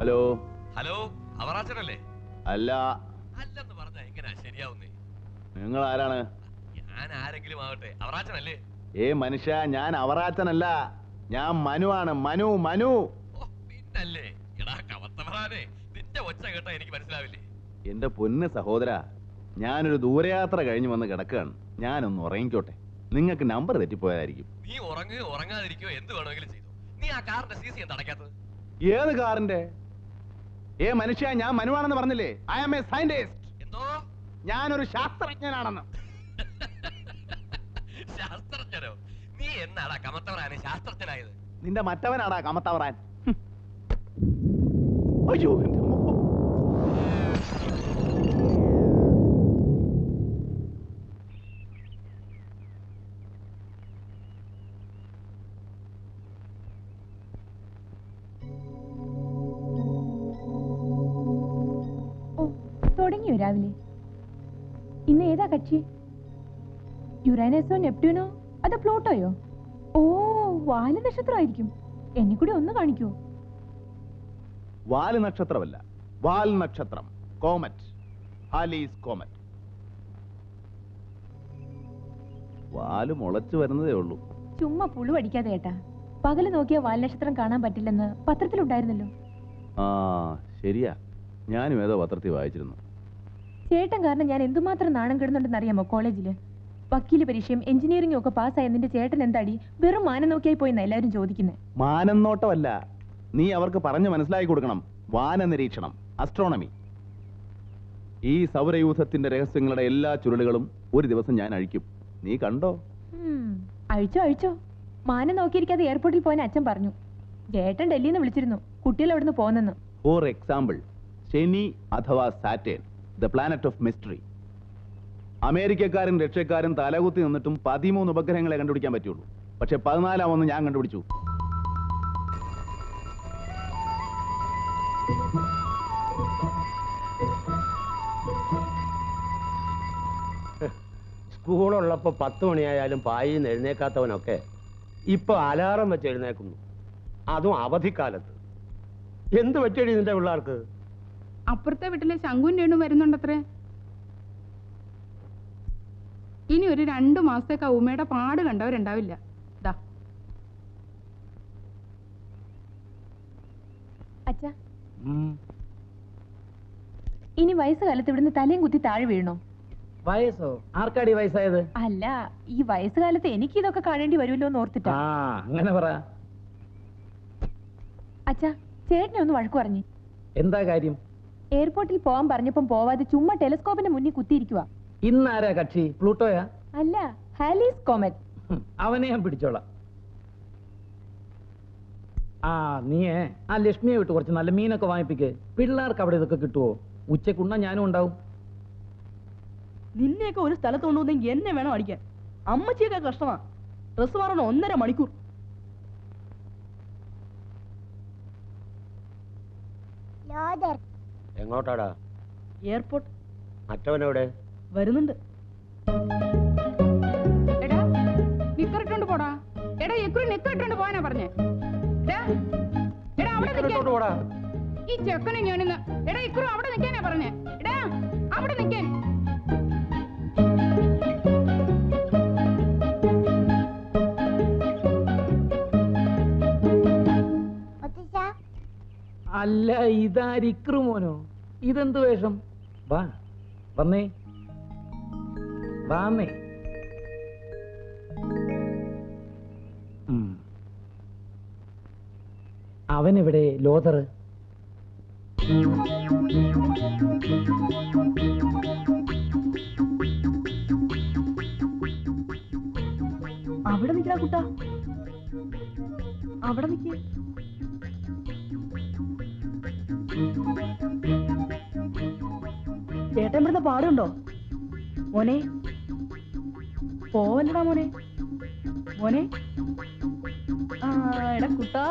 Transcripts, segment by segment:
Hello hello, അവറാച്ചനല്ലേ? അല്ല. അല്ലെന്ന് പറഞ്ഞാ എങ്ങനെയാ ശരിയാവുന്നേ? നിങ്ങൾ ആരാണ്? ഞാൻ ആരെങ്കിലും ആവട്ടെ, അവറാച്ചനല്ലേ? മനുഷ്യ, ഞാൻ അവറാച്ചനല്ല, ഞാൻ മനുവാണ്. മനു മനു. പിന്നല്ലേ? എടാ കവത്തവറാനെ, നിന്റെ ഒച്ച കേട്ടാ എനിക്ക് മനസ്സിലാവില്ലേ? എന്റെ പൊന്ന് സഹോദര, ഞാനൊരു ദൂരയാത്ര കഴിഞ്ഞു വന്ന് കിടക്കുകയാണ്. ഞാനൊന്ന് ഉറങ്ങിക്കോട്ടെ. നിങ്ങൾക്ക് നമ്പർ തെറ്റിപ്പോയതായിരിക്കും. നീ ഉറങ്ങാതിരിക്കോ, എന്ത് വേണമെങ്കിലും ചെയ്തു. നീ ആ കാറിന്റെ CC എന്താ അടയ്ക്കാത്തത്? ഏത് കാറിന്റെ? മനുഷ്യ, ഞാൻ മനുവാണെന്ന് പറഞ്ഞില്ലേ? I am a scientist. എന്തോ? ഞാനൊരു ശാസ്ത്രജ്ഞനാണെന്ന്. ശാസ്ത്രജ്ഞനോ? നീ എന്നാടാ കമത്തവറാനെ ശാസ്ത്രജ്ഞനായത്? നിന്റെ മറ്റവനാടാ കമത്തവറാൻ. അയ്യോ, തുടങ്ങിയോ രാവിലെ? ഇന്ന് ഏതാ കക്ഷി? യുറാനസോ നെപ്റ്റ്യൂണോ അതോ പ്ലൂട്ടോയോ? ഓ, വാല് നക്ഷത്രമായിരിക്കും. എന്നെ കൂടി ഒന്ന് കാണിക്കോ? വാല് നക്ഷത്രമല്ല, വാൽ നക്ഷത്രം. കോമറ്റ്. Halley's comet. വാല് മുളച്ചു വരുന്നതേ ഉള്ളൂ. ചുമ്മാ പുളു അടിക്കാതെ ഏട്ടാ. പകല് നോക്കിയ വാൽ നക്ഷത്രം കാണാൻ പറ്റില്ലെന്ന് പത്രത്തിലുണ്ടായിരുന്നല്ലോ. ആ ശരിയാ, ഞാനും ഏതോ പത്രത്തിൽ വായിച്ചിരുന്നു. ചേട്ടൻ കാരണം ഞാൻ എന്തുമാത്രം നാണം കിടന്നുണ്ടെന്ന് അറിയാമോ കോളേജില്? വക്കീല് പരീക്ഷയും എഞ്ചിനീയറിംഗും ഒക്കെ പാസ്സായ നിന്റെ ചേട്ടൻ എന്താടി വെറും മാനം നോക്കിയായി പോയെന്ന് എല്ലാവരും ചോദിക്കുന്നത്. മാനം നോട്ടമല്ല, നീ അവർക്ക് പറഞ്ഞു മനസ്സിലാക്കി കൊടുക്കണം. വാന നിരീക്ഷണം, അസ്ട്രോണമി. ഈ സൗരയൂഥത്തിന്റെ രഹസ്യങ്ങളുടെ എല്ലാ ചുരുളുകളും ഒരു ദിവസം ഞാൻ അഴിക്കും. നീ കണ്ടോ? അഴിച്ചോ അഴിച്ചോ. മാനം നോക്കിയിരിക്കാതെ എയർപോർട്ടിൽ പോകാൻ അച്ഛൻ പറഞ്ഞു. ചേട്ടൻ ഡൽഹിയിൽ നിന്ന് വിളിച്ചിരുന്നു, കുട്ടികൾ എവിടെ നിന്ന് പോകുന്നെന്ന്. ഫോർ എക്സാമ്പിൾ, ശനി അഥവാ Saturn, the planet of mystery. അമേരിക്കക്കാരും റഷ്യക്കാരും തലകുത്തി നിന്നിട്ടും 13 ഉപഗ്രഹങ്ങളെ കണ്ടുപിടിക്കാൻ പറ്റുള്ളൂ. പക്ഷെ 14 ഞാൻ കണ്ടുപിടിച്ചു. സ്കൂളുള്ളപ്പോൾ 10 മണിയായാലും പായിൽ നിന്ന് എഴുന്നേക്കാത്തവനൊക്കെ ഇപ്പൊ അലാറം വെച്ച് എഴുന്നേക്കുന്നു, അതും അവധിക്കാലത്ത്. എന്ത് പറ്റിയടി നിന്റെ പിള്ളേർക്ക്? അപ്പുറത്തെ വീട്ടിലെ ശങ്കുവിന്റെ എണ്ണു വരുന്നുണ്ടത്രേ. ഇനി ഒരു 2 മാസത്തേക്ക് ഉമ്മയുടെ പാട് കണ്ടവരുണ്ടാവില്ല. ദാ അച്ഛാ, ഇനി വയസ്സുകാലത്ത് ഇവിടുന്ന് തലയും കുത്തി താഴെ വീഴണോ? വയസ്സോ? ആർക്കാടി വയസ്സായത്? അല്ല, ഈ വയസ്സുകാലത്ത് എനിക്ക് ഇതൊക്കെ കാണേണ്ടി വരുമല്ലോ എന്ന് ഓർത്തിട്ടാ. അങ്ങനെ പറ. അച്ഛാ, ചേട്ടനെ ഒന്ന് വഴക്കു പറഞ്ഞു. എന്താ കാര്യം? എയർപോർട്ടിൽ പോവാൻ പറഞ്ഞപ്പം പോവാതെ ചുമ്മാ ടെലിസ്കോപ്പിന്റെ മുന്നിൽ കുത്തിയിരിക്കുക. ഇന്നാരാ കക്ഷി? പ്ലൂട്ടോയാ? അല്ല, ഹാലീസ് കോമറ്റ്. അവനെ ഞാൻ പിടിച്ചോളാം. നീയേ ആ ലക്ഷ്മിയെ വിട്ട് കുറച്ച് നല്ല മീനൊക്കെ വാങ്ങിപ്പിക്ക്. പിള്ളേർക്ക് അവിടെ ഇതൊക്കെ കിട്ടുവോ? ഉച്ചക്കുണ്ണ ഞാനും ഉണ്ടാവും. നിന്നെയൊക്കെ ഒരു സ്ഥലത്ത് കൊണ്ടുവന്നെങ്കിൽ എന്നെ വേണം അടിക്കാൻ. അമ്മച്ചിയൊക്കെ കഷ്ടമാ. ഡ്രസ് മാറണം 1.5 മണിക്കൂർ. എങ്ങോട്ടാടാ? എയർപോർട്ട്. മറ്റവനെവിടെ? വരുന്നുണ്ട്. എടാ നിക്കറിട്ടോണ്ട് പോടാ. എടാ എക്കുറി നിക്കറിട്ടോണ്ട് പോവാനാ പറഞ്ഞേ. എടാ എടാ അവിടെ നിൽക്കാൻ. പോടാ. ഈ ചെക്കനെ ഞാനിന്ന്. എടാ ഇക്കുറി അവിടെ നിൽക്കാനാ പറഞ്ഞേ. എടാ അവിടെ നിൽക്കാൻ. അല്ല, ഇതാരിക്രു മോനോ? ഇതെന്ത് വേഷം? വാ വന്നേ, വാന്നേ. അവനെവിടെ ലോതർ? അവിടെ നിൽക്കടാ കുട്ടാ, അവിടെ നിൽക്കേ. ചേട്ടൻ ഇവിടുത്തെ പാടുണ്ടോ മോനെ? പോവല്ലടാ മോനെ. മോനെ എടാ കുട്ടാ.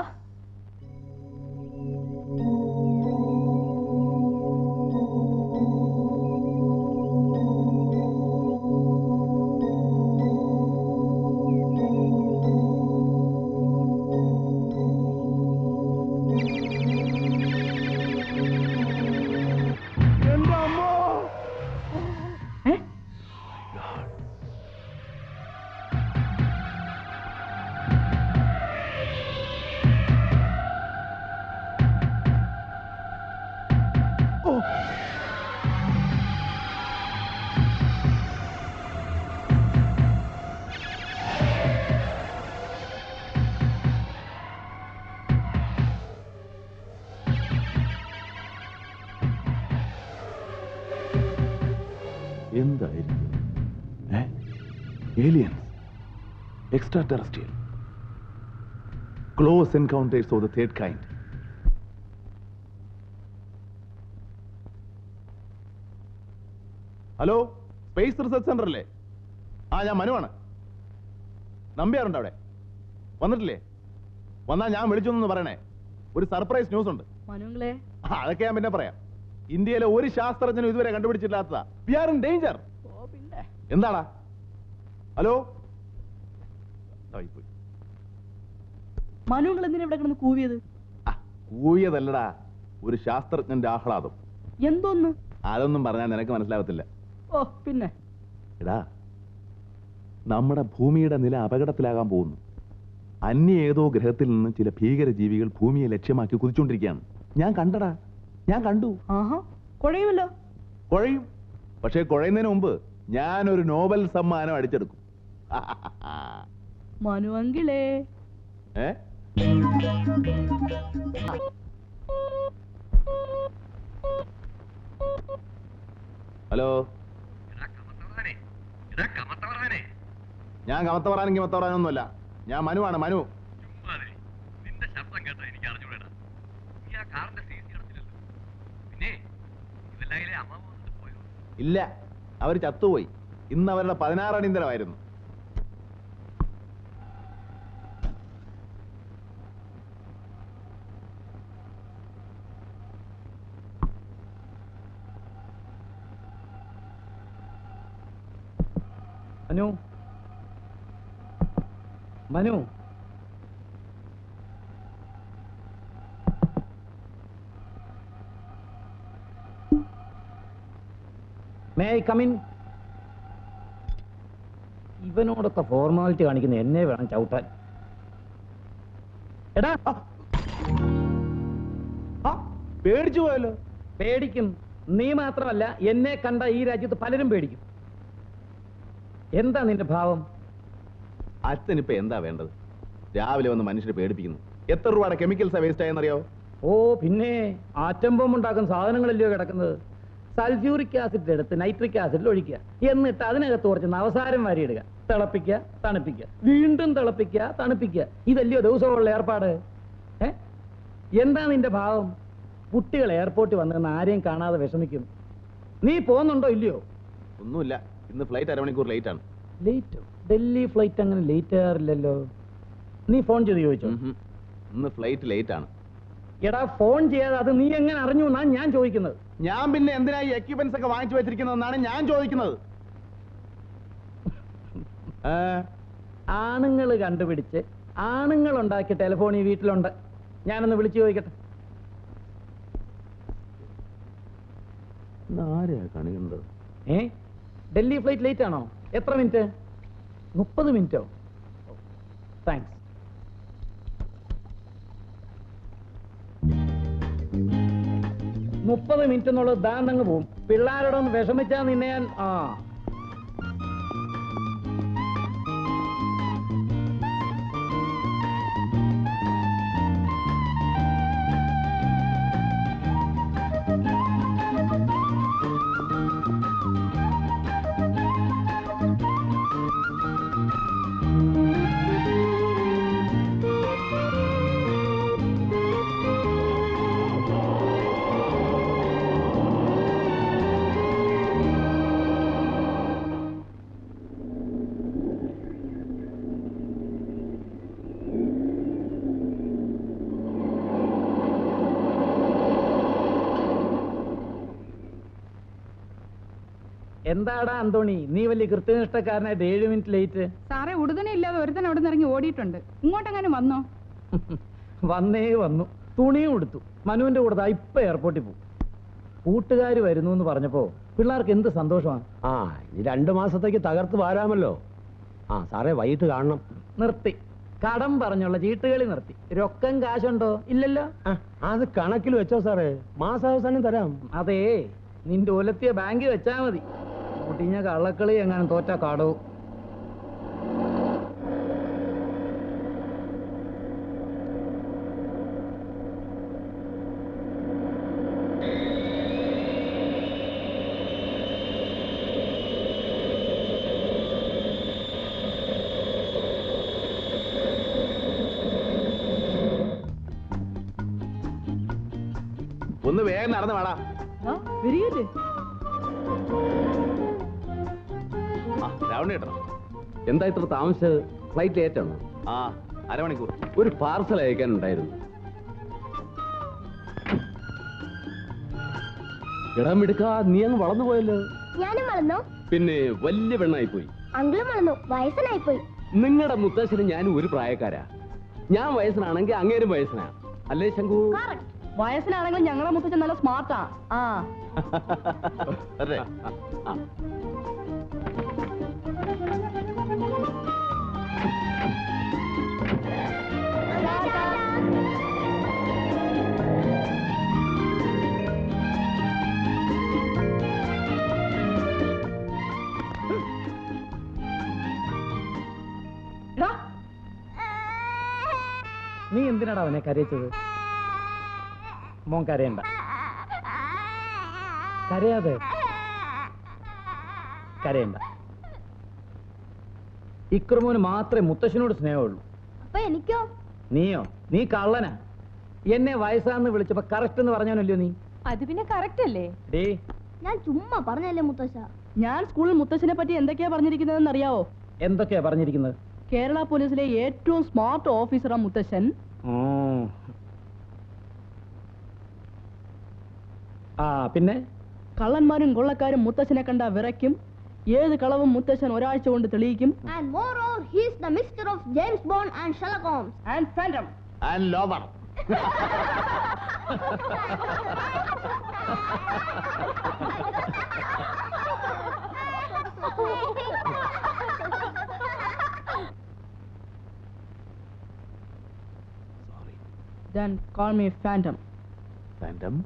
എന്തായിരിക്കും? Aliens, extra terrestrial, close encounters of the third kind. Hello, space research centre അല്ലേ? ഞാൻ മനുവാണ്. നമ്പ്യാറുണ്ട് അവിടെ? വന്നിട്ടില്ലേ? വന്നാ ഞാൻ വിളിച്ചൊന്നു പറയണേ. ഒരു സർപ്രൈസ് ന്യൂസ് ഉണ്ട്. മനുങ്ങളെ, അതൊക്കെ ഞാൻ പിന്നെ പറയാം. ഇന്ത്യയിലെ ഒരു ശാസ്ത്രജ്ഞനും ഇതുവരെ കണ്ടുപിടിച്ചിട്ടില്ലാത്തതാ. We are in danger. എന്താടാ? ഹലോ, മനുങ്ങൾ എന്തിനാ ഇവിടെ കിടന്ന് കൂവിയത്? കൂവിയതല്ലടാ, ഒരു ശാസ്ത്രജ്ഞന്റെ ആഹ്ലാദം. എന്തോന്ന്? അതൊന്നും പറഞ്ഞാൽ നിനക്ക് മനസ്സിലാവത്തില്ല. ഓ പിന്നെ എടാ, നമ്മുടെ ഭൂമിയുടെ നില അപകടത്തിലാകാൻ പോകുന്നു. അന്യ ഏതോ ഗ്രഹത്തിൽ നിന്ന് ചില ഭീകര ജീവികൾ ഭൂമിയെ ലക്ഷ്യമാക്കി കുതിച്ചുകൊണ്ടിരിക്കുകയാണ്. ഞാൻ കണ്ടടാ, ഞാൻ കണ്ടു. ആഹാ, കുഴയുമല്ലോ. കുഴയും. പക്ഷേ കുഴയുന്നതിന് മുമ്പ് ഞാനൊരു നോബൽ സമ്മാനം അടിച്ചെടുക്കും. മനുവങ്കിളേ. ഹലോ, ഞാൻ കമത്ത പറയാനെങ്കിൽ മത്ത പറയാനൊന്നുമല്ല. ഞാൻ മനുവാണ്, മനു. നിന്റെ ശബ്ദം കേട്ടാ എനിക്ക് അറിഞ്ഞൂടാ. നീ ആ കാറിന്റെ സീറ്റ് കിടത്തില്ലല്ലോ. പിന്നെ ഇവല്ലായിലെ അമ്മ വന്നിട്ട് പോയോ? ഇല്ല, അവർ ചത്തുപോയി. ഇന്ന് അവരുടെ 16 അടിയന്തരമായിരുന്നു. Manu Manu may I come in? ഇവനോടൊക്കെ ഫോർമാലിറ്റി കാണിക്കുന്ന എന്നെ വേണം ചവിട്ടാൻ. എടാ പേടിച്ചു പോയല്ലോ. പേടിക്കും. നീ മാത്രമല്ല, എന്നെ കണ്ട ഈ രാജ്യത്ത് പലരും പേടിക്കും. എന്താ നിന്റെ ഭാവം? അച്ഛനിപ്പോ എന്താ വേണ്ടത്? രാവിലെ വന്ന് മനുഷ്യരെ പേടിപ്പിക്കുന്നു. എത്ര രൂപയുടെ കെമിക്കൽസാ വേസ്റ്റ് ആയെന്നറിയോ? ഓ പിന്നെ ആറ്റം ബോംബ് ഉണ്ടാക്കുന്ന സാധനങ്ങളല്ലയോ കിടക്കുന്നത്. സൾഫ്യൂറിക് ആസിഡ് എടുത്ത് നൈട്രിക് ആസിഡിൽ ഒഴിക്കുക, എന്നിട്ട് അതിനകത്ത് കുറച്ച് നവസാരം വാരിയിടുക, തിളപ്പിക്കുക, തണുപ്പിക്കുക, വീണ്ടും തിളപ്പിക്കുക, തണുപ്പിക്കുക. ഇതല്ലയോ ദിവസമുള്ള ഏർപ്പാട്? എന്താ നിന്റെ ഭാവം? കുട്ടികൾ എയർപോർട്ടിൽ വന്നിരുന്ന ആരെയും കാണാതെ വിഷമിക്കും. നീ പോകുന്നുണ്ടോ ഇല്ലയോ? ഒന്നുമില്ല, ഇന്ന് ഫ്ലൈറ്റ് അരമണിക്കൂർ ലേറ്റ് ആണ്. ലേറ്റോ? ഡൽഹി ഫ്ലൈറ്റ് അങ്ങനെ ലേറ്റ് ആകാറില്ലല്ലോ. നീ ഫോൺ ചെയ്ത് ചോദിച്ചോ? ഇന്ന് ഫ്ലൈറ്റ് ലേറ്റ് ആണ്. എടാ, ഫോൺ ചെയ്യാതെ അത് നീ എങ്ങനെ അറിഞ്ഞു എന്നാണ് ഞാൻ ചോദിക്കുന്നത്. ഞാൻ പിന്നെ എന്തിനാ ഈ എക്യുപ്മെന്റ്സ് ഒക്കെ വാങ്ങിച്ചു വെച്ചിരിക്കുന്നതെന്നാണ് ഞാൻ ചോദിക്കുന്നത്. ആണുങ്ങൾ കണ്ടുപിടിച്ച് ആണുങ്ങൾ ഉണ്ടാക്കിയ ടെലിഫോൺ ഈ വീട്ടിലുണ്ട്. ഞാനൊന്ന് വിളിച്ചു ചോദിക്കട്ടെ. ആരെയാ കാണിക്കുന്നത്? ഡൽഹി ഫ്ലൈറ്റ് ലേറ്റ് ആണോ? എത്ര മിനിറ്റ്? 30 മിനിറ്റോ? താങ്ക്സ്. മുപ്പത് മിനിറ്റ് എന്നുള്ളത് ദാണ്ടങ്ങ് പോവും. പിള്ളേരോടൊന്ന് വിഷമിച്ചാ നിന്നെ ഞാൻ എന്താടാ അന്തോണി, നീ വലിയ കൃത്യനിഷ്ഠക്കാരനായിട്ട് 7 മിനിറ്റ് ലേറ്റ്? സാറേ, ഉടുതനെ ഇല്ലാതെ ഒരുത്തൻ അവിടെ നിന്ന് ഇറങ്ങി ഓടിയിട്ടുണ്ട്. ഇങ്ങോട്ടെങ്ങാനും വന്നോ? വന്നു. തുണിയും കൊടുത്തു. മനുവിന്റെ കൂടെ ഇപ്പൊ എയർപോർട്ടിൽ പോകും. കൂട്ടുകാർ വരുന്നു എന്ന് പറഞ്ഞപ്പോ പിള്ളേർക്ക് എന്ത് സന്തോഷമാണ്. ഇനി 2 മാസത്തേക്ക് തകർത്ത് വാരാമല്ലോ. സാറേ, വൈകിട്ട് കാണണം. നിർത്തി. കടം പറഞ്ഞുള്ള ചീട്ടുകളി നിർത്തി. രൊക്കം കാശുണ്ടോ? ഇല്ലല്ലോ. അത് കണക്കിൽ വെച്ചോ സാറേ, മാസാവസാനം തരാം. അതേ, നിന്റെ ഒലത്തിയ ബാങ്കിൽ വെച്ചാ മതി. കുട്ടിഞ്ഞ കള്ളക്കളി എങ്ങാനും തോറ്റ കാടോ. ഒന്ന് വേഗം നടന്നു വേടാ. വരികയില്ലേ? രാവണ കേട്ടോ. എന്താ ഇത്ര താമസിച്ചത്? ഫ്ലൈറ്റ് ലേറ്റ് ആണോ? അരമണിക്കൂർ. ഒരു പാർസൽ അയക്കാനുണ്ടായിരുന്നു. ഇടം എടുക്കാ, നീ അങ്ങ് വളർന്നു പോയല്ലോ. ഞാനും വളർന്നോ? പിന്നെ വലിയ പെണ്ണായി പോയി. അങ്കിളും വളർന്നു, വയസ്സനായി പോയി. നിങ്ങളുടെ മുത്തശ്ശനും ഞാനും ഒരു പ്രായക്കാരാ. ഞാൻ വയസ്സനാണെങ്കിൽ അങ്ങേരും വയസ്സനാ, അല്ലേ ശങ്കു? വയസ്സിലാണെങ്കിലും ഞങ്ങളെ മുത്തച്ഛൻ നല്ല സ്മാർട്ടാ. അതെ. നീ എന്തിനാടാ അവനെ കരയിച്ചത്? മോൻ കരയണ്ട. കരയാതെ. കരയണ്ട. ഇക്രമോന് മാത്രമേ മുത്തശ്ശനോട് സ്നേഹമുള്ളൂ. അപ്പൊ എനിക്കോ? നീയോ? നീ കള്ളനാ. എന്നെ വയസ്സാന്ന് വിളിച്ചപ്പോ കറക്റ്റ് എന്ന് പറഞ്ഞാനല്ലോ നീ. അത് പിന്നെ കറക്റ്റ് അല്ലേ? ഞാൻ ചുമ്മാ പറഞ്ഞല്ലേ മുത്തശ്ശ. ഞാൻ സ്കൂളിൽ മുത്തശ്ശനെ പറ്റി എന്തൊക്കെയാ പറഞ്ഞിരിക്കുന്നതെന്ന് അറിയാവോ? എന്തൊക്കെയാ പറഞ്ഞിരിക്കുന്നത്? കേരള പോലീസിലെ ഏറ്റവും സ്മാർട്ട് ഓഫീസറാ മുത്തശ്ശൻ. പിന്നെ കള്ളന്മാരും കൊള്ളക്കാരും മുത്തശ്ശനെ കണ്ട വിറയ്ക്കും. ഏത് കളവും മുത്തശ്ശൻ ഒരാഴ്ച കൊണ്ട് തെളിയിക്കും. And moreover, he is the Mr. of James Bond and Sherlock Holmes. And Phantom. And lover. Sorry. Then call me Phantom. Phantom?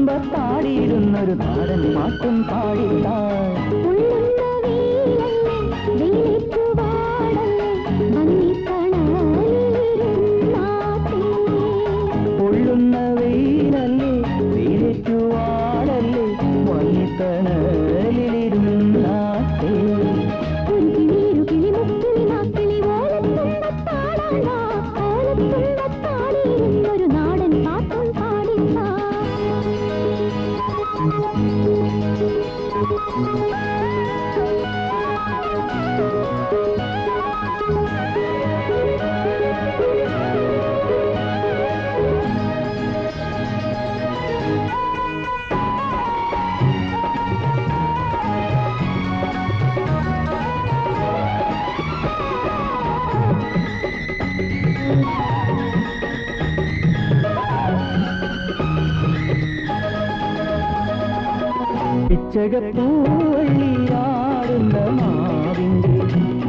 ഓലത്തുമ്പത്താടിയിരുന്നൊരു നാടൻ പാട്ടും പാടിത്താൻ പൊള്ളുന്ന വെയിലല്ലേ വെയിലേറ്റുവാടല്ലേ വന്നിത്തണലിരുന്നാട്ടേ നാടൻ പാട്ടും പാടിത്താ പിച്ചകപ്പൂവള്ളിയാടുന്ന മാവിൻ്റെ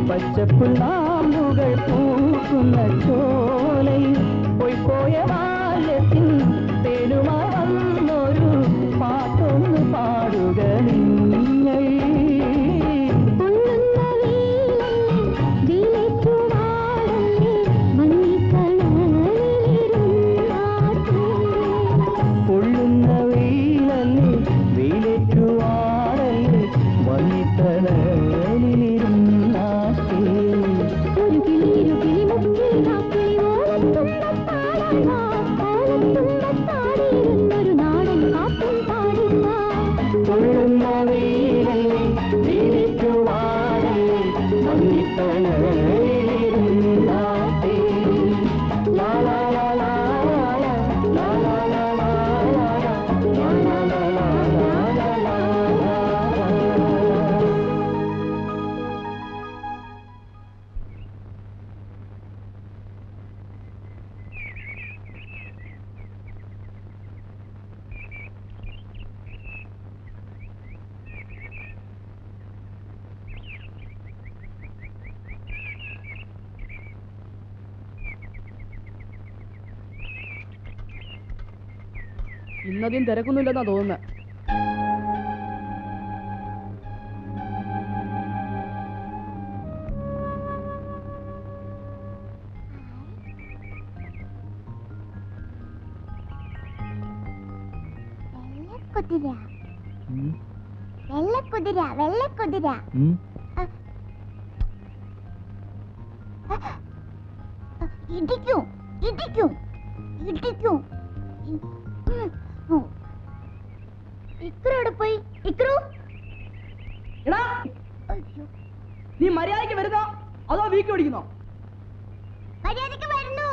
പച്ചപ്പുള്ളാമ്പുകൾ പൂക്കുന്ന ചോലയിൽ പോയ ബാല്യത്തിൽ തേനുമായി വന്നൊരു പാട്ടൊന്ന് പാടുക നിങ്ങൾ പൊള്ളുന്ന വെയിലല്ലേ വെയിലേറ്റുവാടല്ലേ വന്നിത്തണലിരുന്നാട്ടേ പൊള്ളുന്ന വെയിലല്ലേ വെയിലേറ്റുവാടല്ലേ വന്നിത്തണലിരുന്നാട്ടേ ലാ ലാ ലാ ലാ ലാ ലാ ലാ ലാ ലാ ഇന്നധികം തിരക്കൊന്നുമില്ലെന്നാ തോന്നുന്നത്. വെള്ളക്കുതിര വെള്ളക്കുതിര ഇടിക്കും ഇടിക്കും ഇടിക്കും ഇക്രോടെ പോയി ഇക്രു എടാ നീ മര്യാദയ്ക്ക് വരുന്നോ അതോ വീക്ക് പിടിക്കുന്നോ? മര്യാദയ്ക്ക് വരുന്നു.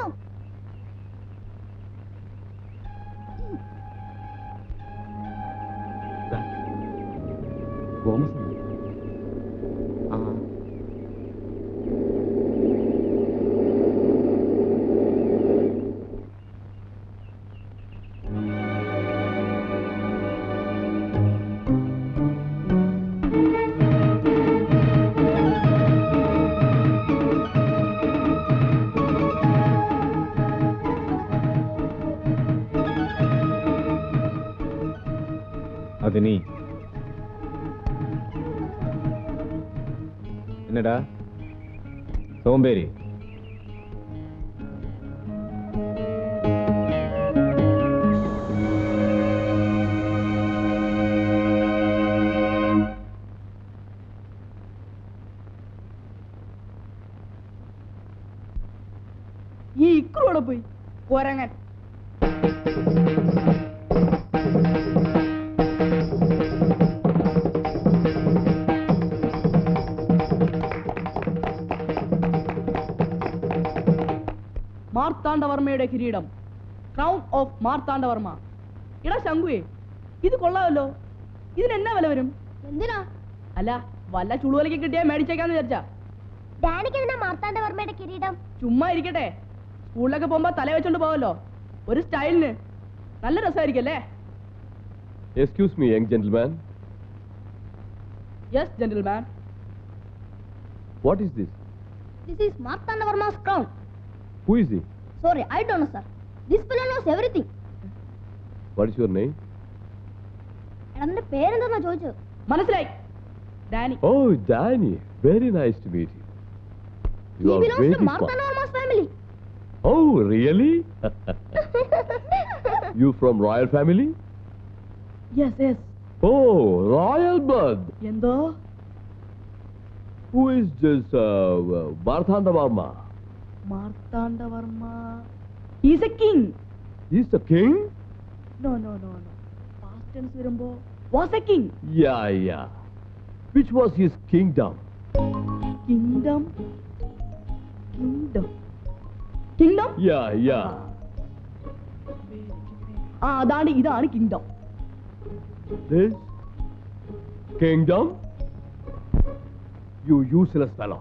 അതിനി എന്നടാ സോമ്പേരി ഈ ഇക്രു അവിടെ പോയി കൊരങ്ങൻ. മാർത്താണ്ഡവർമ്മയുടെ കിരീടം, ക്രൗൺ ഓഫ് മാർത്താണ്ഡവർമ്മ. എടാ ശങ്കുവേ, ഇത് കൊള്ളാമല്ലോ. ഇതിന് എന്നാ വില വരും? എന്തിനാ? അല്ല, വല്ല ചുളുവലയ്ക്ക് കിട്ടിയാ മേടിച്ചേക്കാന്ന് വിചാരിച്ചാ. ഡാനിക്ക് എന്തിനാ മാർത്താണ്ഡവർമ്മയുടെ കിരീടം? ചുമ്മാ ഇരിക്കട്ടെ, സ്കൂളിലൊക്കെ പോകുമ്പോ തല വെച്ചോണ്ട് പോവല്ലോ, ഒരു സ്റ്റൈലിന്. നല്ല രസമായിരിക്കും അല്ലേ? Excuse me, young gentleman. Yes, gentleman. What is this? This is Martandavarma's crown. Who is he? Sorry, I don't know, sir. This fellow knows everything. What is your name? എന്റെ പേരെന്താ ചോദിച്ചു? മനസ്സിലായി, Dani. Oh, Danny. Very nice to meet you. He are belongs very to smart. Martandavarma's family. Oh, really? You from royal family? Yes, yes. Oh, royal blood. എന്തോ? Who is this Marthandavarma? Marthandavarma. He's a king. He's the king? No. Past tense വരുമ്പോ was a king. Yeah. Which was his kingdom? Kingdom. Yeah. ഇതാണ് kingdom. This kingdom? You useless fellow.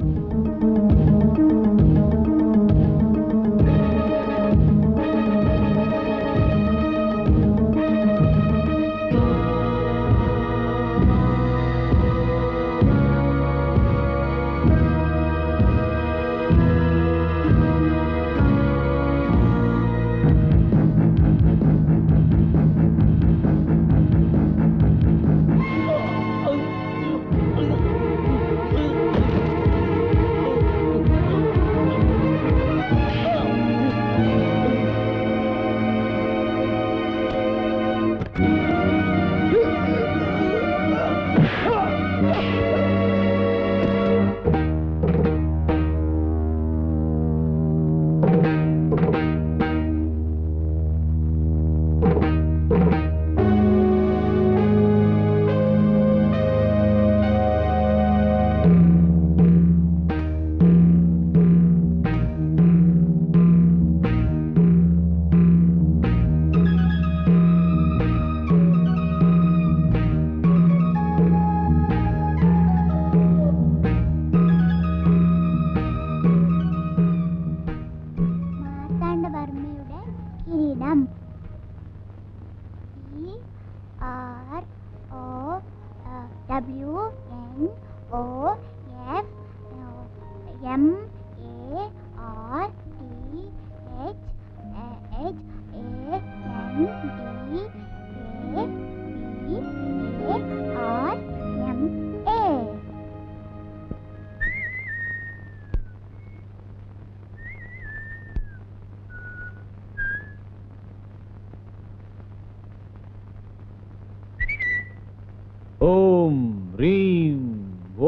Om Reem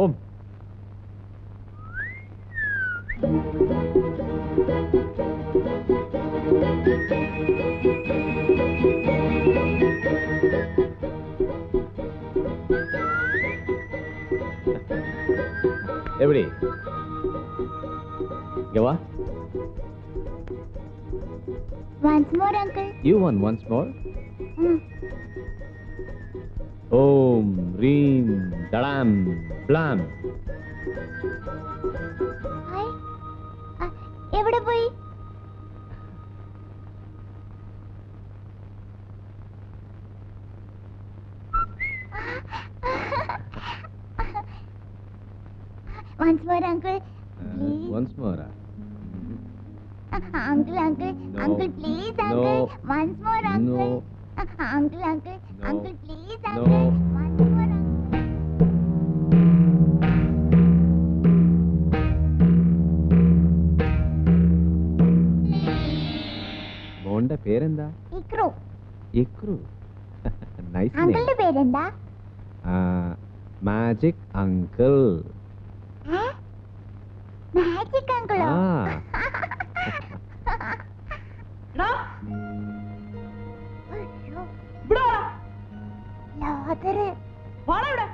Om. എവിടെ Gawah? Once more, uncle. You want once more? Om Reem Dadam Blam. എവിടെ പോയി? Once more, uncle. Please. Once more. Uncle, No. uncle, please, uncle. No. Once more, uncle. No. Uncle, No. uncle, please, No. uncle. Once more, uncle. മോന്റെ പേരെന്താ? Ikru. Ikru. Nice name. അങ്കിളുടെ പേരെന്താ? Magic uncle. Magic അങ്കിളോ? വാടാ ഇവിടെ.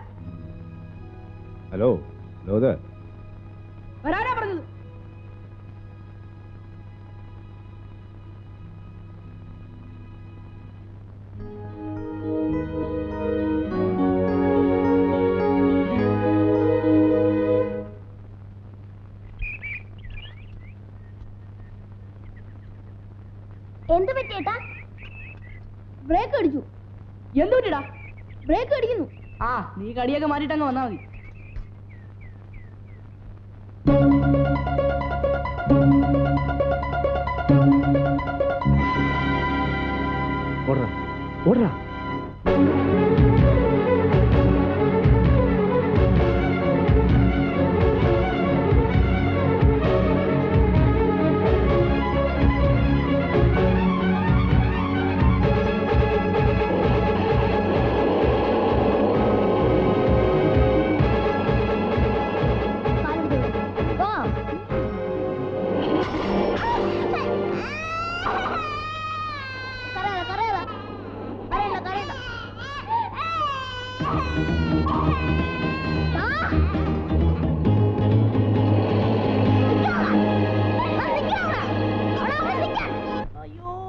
Hello ലോദർ, വരാനാ പറഞ്ഞത്. എന്ത് പറ്റിയേട്ടാ? ബ്രേക്ക് അടിച്ചു. എന്ത് പറ്റിടാ? ബ്രേക്ക് അടിക്കുന്നു. ആ, നീ കടിയൊക്കെ മാറ്റിട്ട് അങ്ങ് വന്നാ മതി. ഓടാ ഓടാ.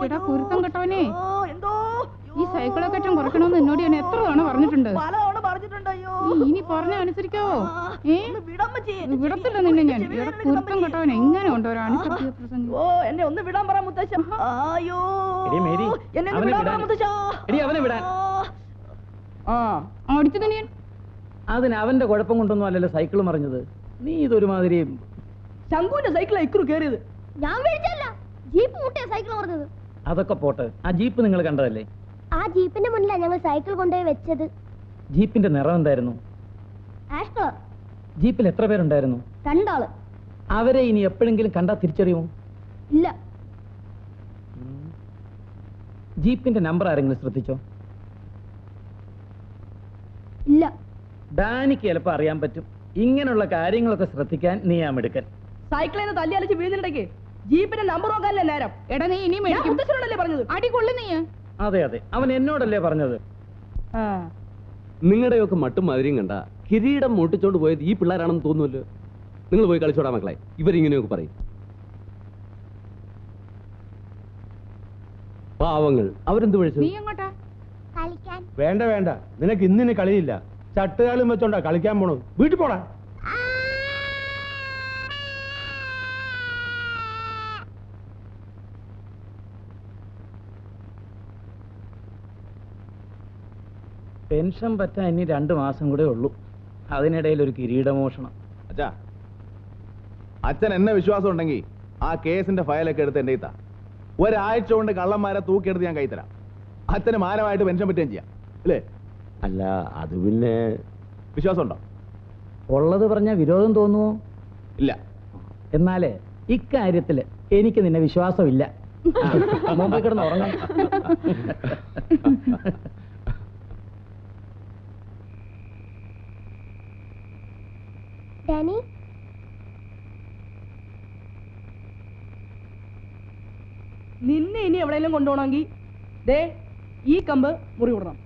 എടാ കുരുത്തം കെട്ടവനെ, ഈ സൈക്കിളൊക്കെ അറ്റം കുറയ്ക്കണമെന്ന് എന്നോട് ഞാൻ എത്ര തവണ പറഞ്ഞിട്ടുണ്ട്. പലതവണ പറഞ്ഞിട്ടുണ്ട്. അയ്യോ, നീ ഇനി പറഞ്ഞ അനുസരിക്കാവോ? വിടത്തില്ല നിന്നെ ഞാൻ. എടാ കുരുത്തം കെട്ടവൻ എങ്ങനെ ഉണ്ട് ഒരു അനുസരിച്ച് പ്രസംഗം? ഓ, എന്നെ ഒന്ന് വിടാൻ പറ മുത്തശ്ശ. അയ്യോ, എടീ മേരി, എന്നെ ഒന്ന് അവനെ വിടാൻ പറ വിടാൻ. മുത്തശ്ശ. എടീ അവനെ വിടാൻ. ആ, അടിച്ചു തന്നെ ഞാൻ. അതിന് അവന്റെ കുഴപ്പം കൊണ്ടൊന്നും അല്ലല്ലോ സൈക്കിൾ മറിഞ്ഞത്. നീ ഇതൊരുമാതിരി. ശങ്കുവിന്റെ സൈക്കിളാ ഇക്കുറി കയറിയത്. ഞാൻ മേടിച്ചല്ല, ജീപ്പ് മുട്ടിയ സൈക്കിൾ പറഞ്ഞത്. അതൊക്കെ പോട്ടെ, ആ ജീപ്പ് നിങ്ങൾ കണ്ടതല്ലേ? ആ ജീപ്പിന്റെ മുന്നിലാണ് ഞങ്ങൾ സൈക്കിൾ കൊണ്ടുപോയി വെച്ചത്. ജീപ്പിന്റെ നിറം എന്തായിരുന്നു? Ash colour. ജീപ്പിൽ എത്ര പേരുണ്ടായിരുന്നു? 2 ആള്. അവരെ ഇനി എപ്പോഴെങ്കിലും കണ്ടാ തിരിച്ചറിയുമോ? ഇല്ല. ജീപ്പിന്റെ നമ്പർ ആരെങ്കിലും ശ്രദ്ധിച്ചോ? ഇല്ല. ഡാനിക്ക് ചിലപ്പോ അറിയാൻ പറ്റും. ഇങ്ങനെയുള്ള കാര്യങ്ങളൊക്കെ ശ്രദ്ധിക്കാൻ നീ ആ മിടുക്കൻ. സൈക്കിളിൽ നിന്ന് തല്ലി അലിച്ച് വീഴുന്നിടയ്ക്ക് ജീപ്പിന്റെ നമ്പർ നോക്കാനല്ലേ നേരം. എടാ നീ ഇനിയും ഞാൻ മുത്തശ്ശനോടല്ലേ പറഞ്ഞത്. അടി കൊള്ളു നീ. അതെ അതെ, അവൻ എന്നോടല്ലേ പറഞ്ഞത്. നിങ്ങളുടെയൊക്കെ മട്ടും മാതിരിയും കണ്ട കിരീടം മോട്ടിച്ചോണ്ട് പോയത് ഈ പിള്ളേരാണെന്ന് തോന്നുമല്ലോ. നിങ്ങൾ പോയി കളിച്ചോടാ മക്കളെ. ഇവരിങ്ങനെയൊക്കെ പറയും. പാവങ്ങൾ, അവരെന്ത് വിളിച്ചു? നീ എങ്ങോട്ടാ? കളിക്കാൻ. വേണ്ട വേണ്ട, നിനക്ക് ഇന്നിന് കളിയില്ല. ചട്ടുകാലും വെച്ചോണ്ടാ കളിക്കാൻ പോണത്. വീട്ടിൽ പോടാ. പെൻഷൻ പറ്റാൻ ഇനി 2 മാസം കൂടെ ഉള്ളൂ. അതിനിടയിൽ ഒരു കിരീടമോഷണം. അച്ഛാ, അച്ഛൻ എന്നെ വിശ്വാസം ഉണ്ടെങ്കിൽ ആ കേസിന്റെ ഫയലൊക്കെ എടുത്ത് എന്റെ കയ്യിൽ. ഒരാഴ്ച കൊണ്ട് കള്ളന്മാരെ തൂക്കിയെടുത്ത് ഞാൻ കൈത്തരാം. അച്ഛന് മാനമായിട്ട് പെൻഷൻ പറ്റുകയും ചെയ്യാം, അല്ലേ? അല്ല, അത് പിന്നെ വിശ്വാസം ഉണ്ടോ? ഉള്ളത് പറഞ്ഞ വിരോധം തോന്നുവോ? ഇല്ല. എന്നാലേ ഇക്കാര്യത്തില് എനിക്ക് നിന്നെ വിശ്വാസമില്ല. മുമ്പ് കിടന്ന് ഉറങ്ങാം. ഡാനി, നിന്നെ ഇനി എവിടെയെങ്കിലും കൊണ്ടുപോകണമെങ്കിൽ ദേ ഈ കമ്പ് മുറി വിടണം.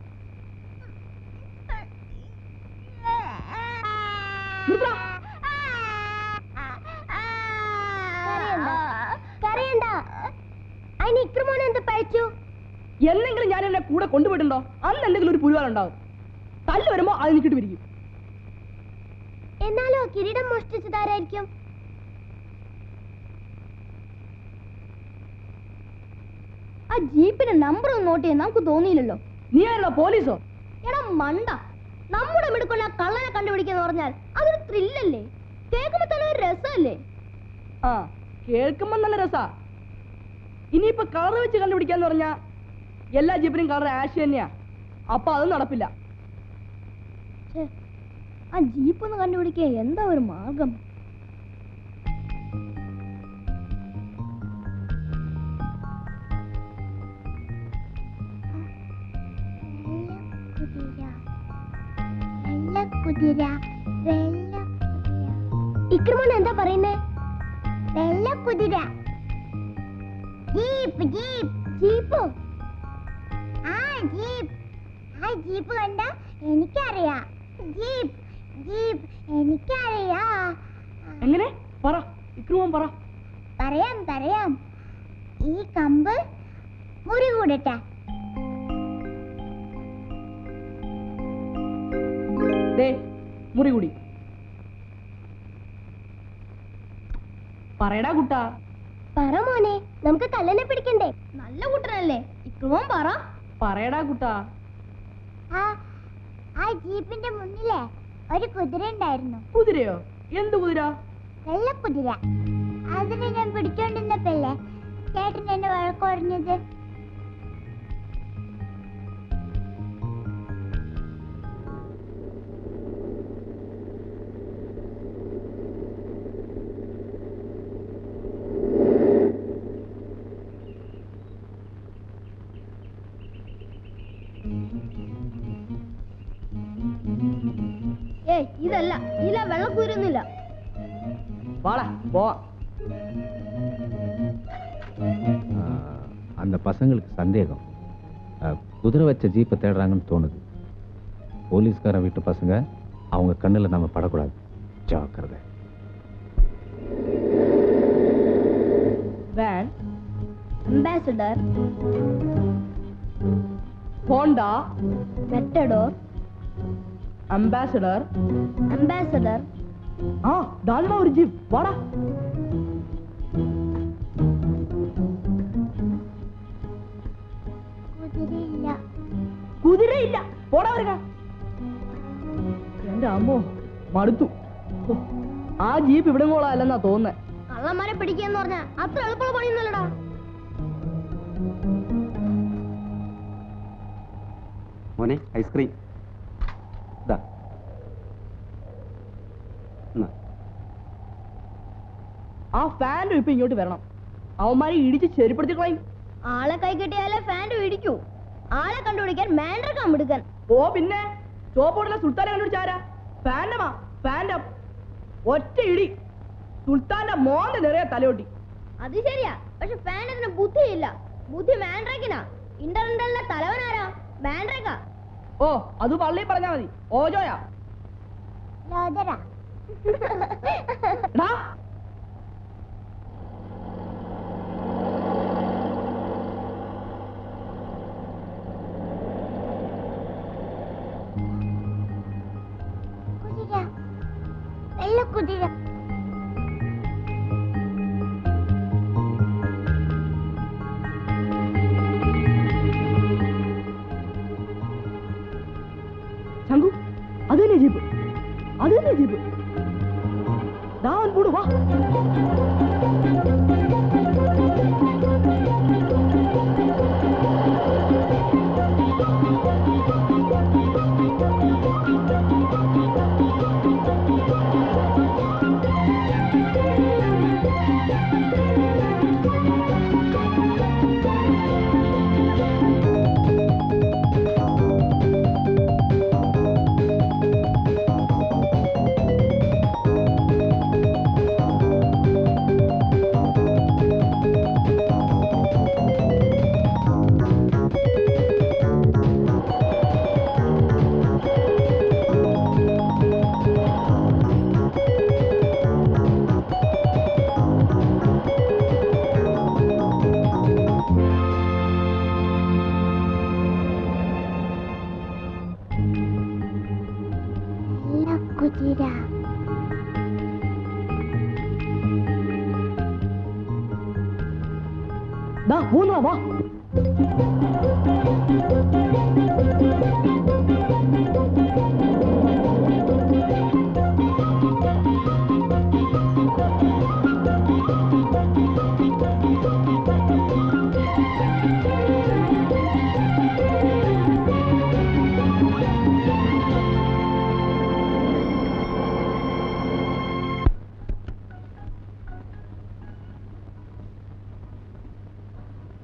കരയണ്ട. അതിന് ഇക്രമോനെ എന്ത് പഴിച്ചു? എന്നെങ്കിലും ഞാൻ എന്നെ കൂടെ കൊണ്ടുപോയിട്ടുണ്ടോ? അന്ന് എന്തെങ്കിലും ഒരു പുഴുവാലുണ്ടാവും. തല്ല് വരുമ്പോ അത് എനിക്കിട്ട് പിരിക്കും. എന്നാലോ കിരീടം മോഷ്ടിച്ചതാരായിരിക്കും? ആ ജീപ്പിന്റെ നമ്പർ ഒന്ന് നോട്ട് ചെയ്യാൻ നമുക്ക് തോന്നിയില്ലല്ലോ. നീ ആയിരുന്നോ പോലീസോ? എടാ മണ്ട, നമ്മുടെ മിടുക്കൊല്ല കള്ളനെ കണ്ടുപിടിക്കാന്ന് പറഞ്ഞാൽ അതൊരു ത്രില്ലല്ലേ? കേൾക്കുമ്പോ തന്നെ ഒരു രസമല്ലേ? ആ, കേൾക്കുമ്പോ നല്ല രസാ. ഇനിയിപ്പോ കളർ വെച്ച് കണ്ടുപിടിക്കാന്ന് പറഞ്ഞാ എല്ലാ ജീപ്പിനും കളർ ആഷ് തന്നെയാ. അപ്പൊ അത് നടപ്പില്ല. ആ ജീപ്പ് ഒന്ന് കണ്ടുപിടിക്കാൻ എന്താ ഒരു മാർഗം? ഇക്രമോൻ എന്താ പറയുന്നേ? വെള്ള കുതിര. ജീപ്പ് ജീപ്പ് ജീപ്പോ? ആ ജീപ്പ്. ആ ജീപ്പ് കണ്ട എനിക്കറിയാം. ജീപ്പ് ജീപ്പ് എനിക്കറിയാം. എങ്ങനെ പറ ഇക്രുമോൻ പറ. പറയാം. ഈ കമ്പ് മുറി കൂടട്ടെ. മുറി കൂടി. പറയടാ കുട്ടാ. പറ മോനെ, നമുക്ക് കള്ളനെ പിടിക്കണ്ടേ? നല്ല കുട്ടനല്ലേ ഇക്രുമോൻ, പറ. പറയടാ കുട്ടാ. ആ ജീപ്പിന്റെ മുന്നിലെ ഒരു കുതിര ഉണ്ടായിരുന്നു. കുതിരയോ? എന്ത് കുതിര? വെള്ളക്കുതിര. അതിനെ ഞാൻ പിടിച്ചോണ്ടിരുന്നപ്പല്ലേ ചേട്ടൻ എന്നെ വഴക്കുറഞ്ഞത്. ഇതല്ല, ഇതില വെള്ളക്കുതിരൊന്നുമില്ല. அந்த பசங்களுக்கு சந்தேகம் குதிரை வச்ச ஜீப்பை தேடுறாங்கன்னு தோணுது. போலீஸ்காரன் வீட்டு பசங்க, அவங்க கண்ணில் நம்ம படக்கூடாது. ஜாக்கிரதை. Van, Ambassador, Honda, Matador, Ambassador. தானா ஒரு ஜீப். வாடா. കുതിര ഇല്ല. പോടാ വരിക. എന്റെ അമ്മോ, മടുത്തു. ആ ജീപ്പ് ഇവിടെ കൊള്ളാല്ലെന്നാ തോന്നുന്നേ. കള്ളന്മാരെ പിടിക്കാന്ന് പറഞ്ഞ അത്ര എളുപ്പമുള്ള പണിയൊന്നുമല്ലടാ. മോനെ, ഐസ്ക്രീം. ആ ഫാൻഡ് ഇപ്പൊ ഇങ്ങോട്ട് വരണം. അവന്മാരെ ഇടിച്ച് ചെരുപ്പെടുത്തി കളയും. ആളെ കൈ കിട്ടിയാലേ ഫാൻഡ് ഇടിക്കൂ. ആളെ കണ്ടുപിടിക്കാൻ മാൻഡ്രക്കാൻ എടുക്കാൻ. ഓ പിന്നെ ചോപ്പോടുള്ള സുൽത്താനെ കണ്ടുപിടിച്ചാരാ? ഫാൻഡമാ. ഫാൻഡം ഒറ്റ ഇടി സുൽത്താന്റെ മോന്റെ നിറയെ തലയോട്ടി. അത് ശരിയാ, പക്ഷെ ഫാൻഡത്തിന് ബുദ്ധിയില്ല. ബുദ്ധി മാൻഡ്രക്കിനാ. ഇന്റർനെറ്റിലെ തലവനാരാ? മാൻഡ്രക്ക. ഓ, അത് പള്ളി പറഞ്ഞാ മതി. ഓജോയാ. കുതിര. ശങ്കു, അത് തന്നെ ജീപ്പ്. ദാവൻ പോടു വാ. വാ.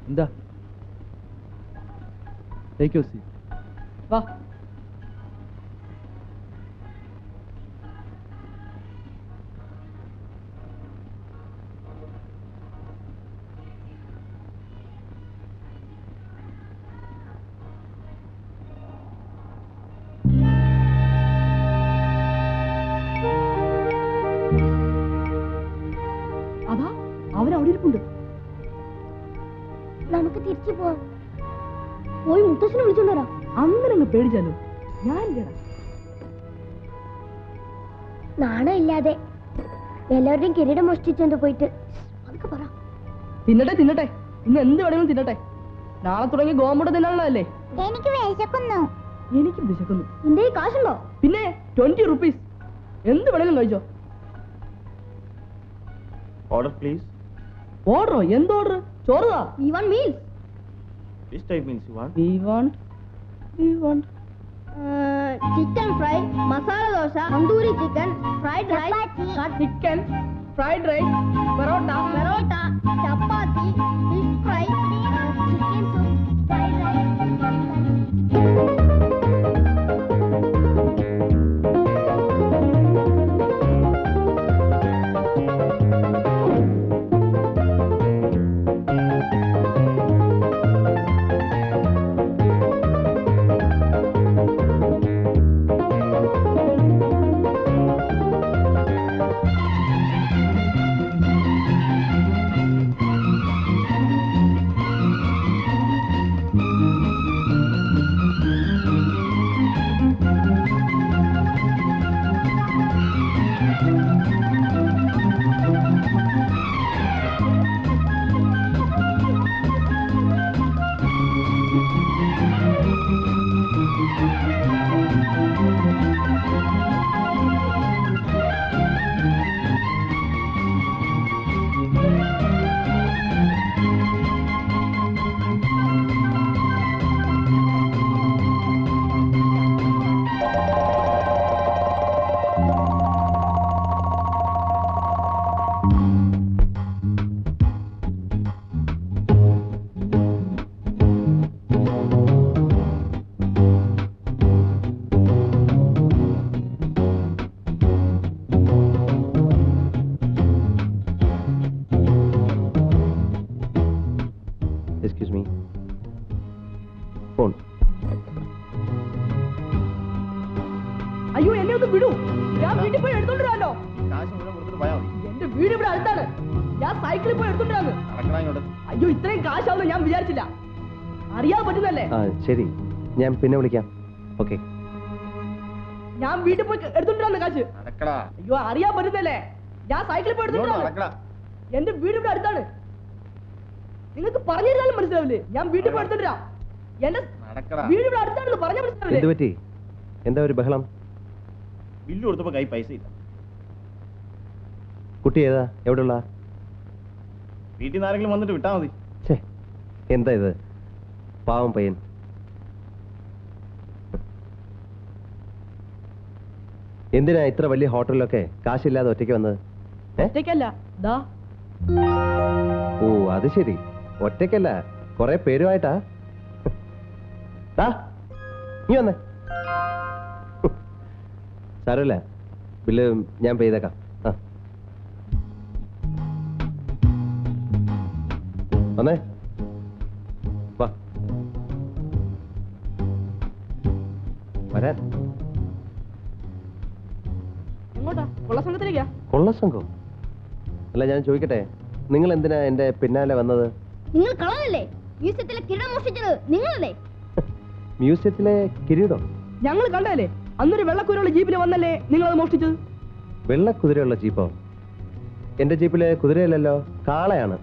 എന്താ? Take your seat. വാ. അവരവിടെ ഇരിപ്പുണ്ട്. നമുക്ക് തിരിച്ചു പോവാം. പോയി മുത്തശ്ശനെ വിളിച്ചോണ്ട് വരാം. അങ്ങനെ അങ്ങ് പേടിച്ചാലോ? ഞാനില്ലടാ. നാണം ഇല്ലാതെ എല്ലാവരുടെയും കിരീടം മോഷ്ടിച്ചോണ്ട് പോയിട്ട് അതൊക്കെ പറ. തിന്നട്ടെ തിന്നട്ടെ, ഇന്ന് എന്ത് വേണമെങ്കിലും തിന്നട്ടെ. നാളെ തുടങ്ങി ഗോമുട തിന്നാനുള്ളതല്ലേ. എനിക്ക് വിശക്കുന്നു. എനിക്ക് വിശക്കുന്നു. നിന്റെ കാശുണ്ടോ? പിന്നെ 20 rupees. എന്ത് വേണമെങ്കിലും കഴിച്ചോ. Order, please. ഓർഡറോ? എന്ത് order? ചോറുതാ. We want meals. Which type means you want? We want Chicken fry, masala dosa, tandoori chicken, fried rice, chicken, fried rice, parota, chapati, fish fry, chicken soup, fried rice. Excuse me. Phone. അയ്യോ എന്നെ ഒന്ന് വിടൂ. ഞാൻ വീട്ടിൽ പോയി എടുത്തോണ്ടിരാലോ. കാശ് മുഴുവൻ കൊടുത്തിട്ട് പോയാൽ മതി. എന്റെ വീട് ഇവിടെ അടുത്താണ്. ഞാൻ സൈക്കിളിൽ പോയി എടുത്തോണ്ടിരാന്ന്. നടക്കണ ഇങ്ങോട്ട്. അയ്യോ ഇത്രയും കാശാവുന്ന ഞാൻ വിചാരിച്ചില്ല. അറിയാൻ പറ്റുന്നല്ലേ. ശരി, ഞാൻ പിന്നെ വിളിക്കാം. ഓക്കെ. ഞാൻ വീട്ടിൽ പോയി എടുത്തോണ്ടിരാന്ന് കാശ്. നടക്കടാ. അയ്യോ അറിയാൻ പറ്റുന്നല്ലേ. ഞാൻ സൈക്കിളിൽ പോയി എടുത്തോണ്ടിരാന്ന്. എന്റെ വീട് ഇവിടെ അടുത്താണ്. നിങ്ങൾക്ക് പറഞ്ഞിരുന്നാലും മനസ്സിലാവില്ലേ. ഞാൻ വീട്ടിൽ പോയി എടുത്തോണ്ടിരാ. എന്റെ വീട് ഇവിടെ അടുത്താണെന്ന് പറഞ്ഞാൽ മനസ്സിലാവില്ലേ. എന്ത് പറ്റി? എന്താ ഒരു ബഹളം? ബില്ല് കൊടുത്തപ്പോ കൈ പൈസ ഇല്ല. കുട്ടി ഏതാ? എവിടെയുള്ള? വീട്ടിൽ നിന്ന് ആരെങ്കിലും വന്നിട്ട് വിട്ടാ മതി. എന്താ ഇത്? പാവം പയ്യൻ. എന്തിനാ ഇത്ര വലിയ ഹോട്ടലിലൊക്കെ കാശില്ലാതെ ഒറ്റയ്ക്ക് വന്നത്? ഒറ്റയ്ക്കല്ല. ദാ. ഓ അത് ശരി, ഒറ്റയ്ക്കല്ല, കുറെ പേരുമായിട്ടാ. നീ വന്നേ. സാരമില്ല, ബില്ല് ഞാൻ പേ ചെയ്തേക്കാം. വന്നേ, വാ വരാൻ. എങ്ങോട്ടാ? കൊള്ളസംഘത്തിലേക്കാ? കൊള്ളസംഘം? അല്ല ഞാൻ ചോദിക്കട്ടെ, നിങ്ങൾ എന്തിനാ എന്റെ പിന്നാലെ വന്നത്? നിങ്ങൾ കളവല്ലേ? മ്യൂസിയത്തിലെ കിരീടം മോഷ്ടിച്ചത് നിങ്ങളല്ലേ? മ്യൂസിയത്തിലെ കിരീടം? ഞങ്ങൾ കണ്ടല്ലേ. അന്നൊരു വെള്ളക്കുതിരയുള്ള ജീപ്പിൽ വന്നല്ലേ നിങ്ങൾ അത് മോഷ്ടിച്ചത്? വെള്ളക്കുതിരയുള്ള ജീപ്പോ? എന്റെ ജീപ്പിലെ കുതിരയല്ലല്ലോ, കാളയാണ്.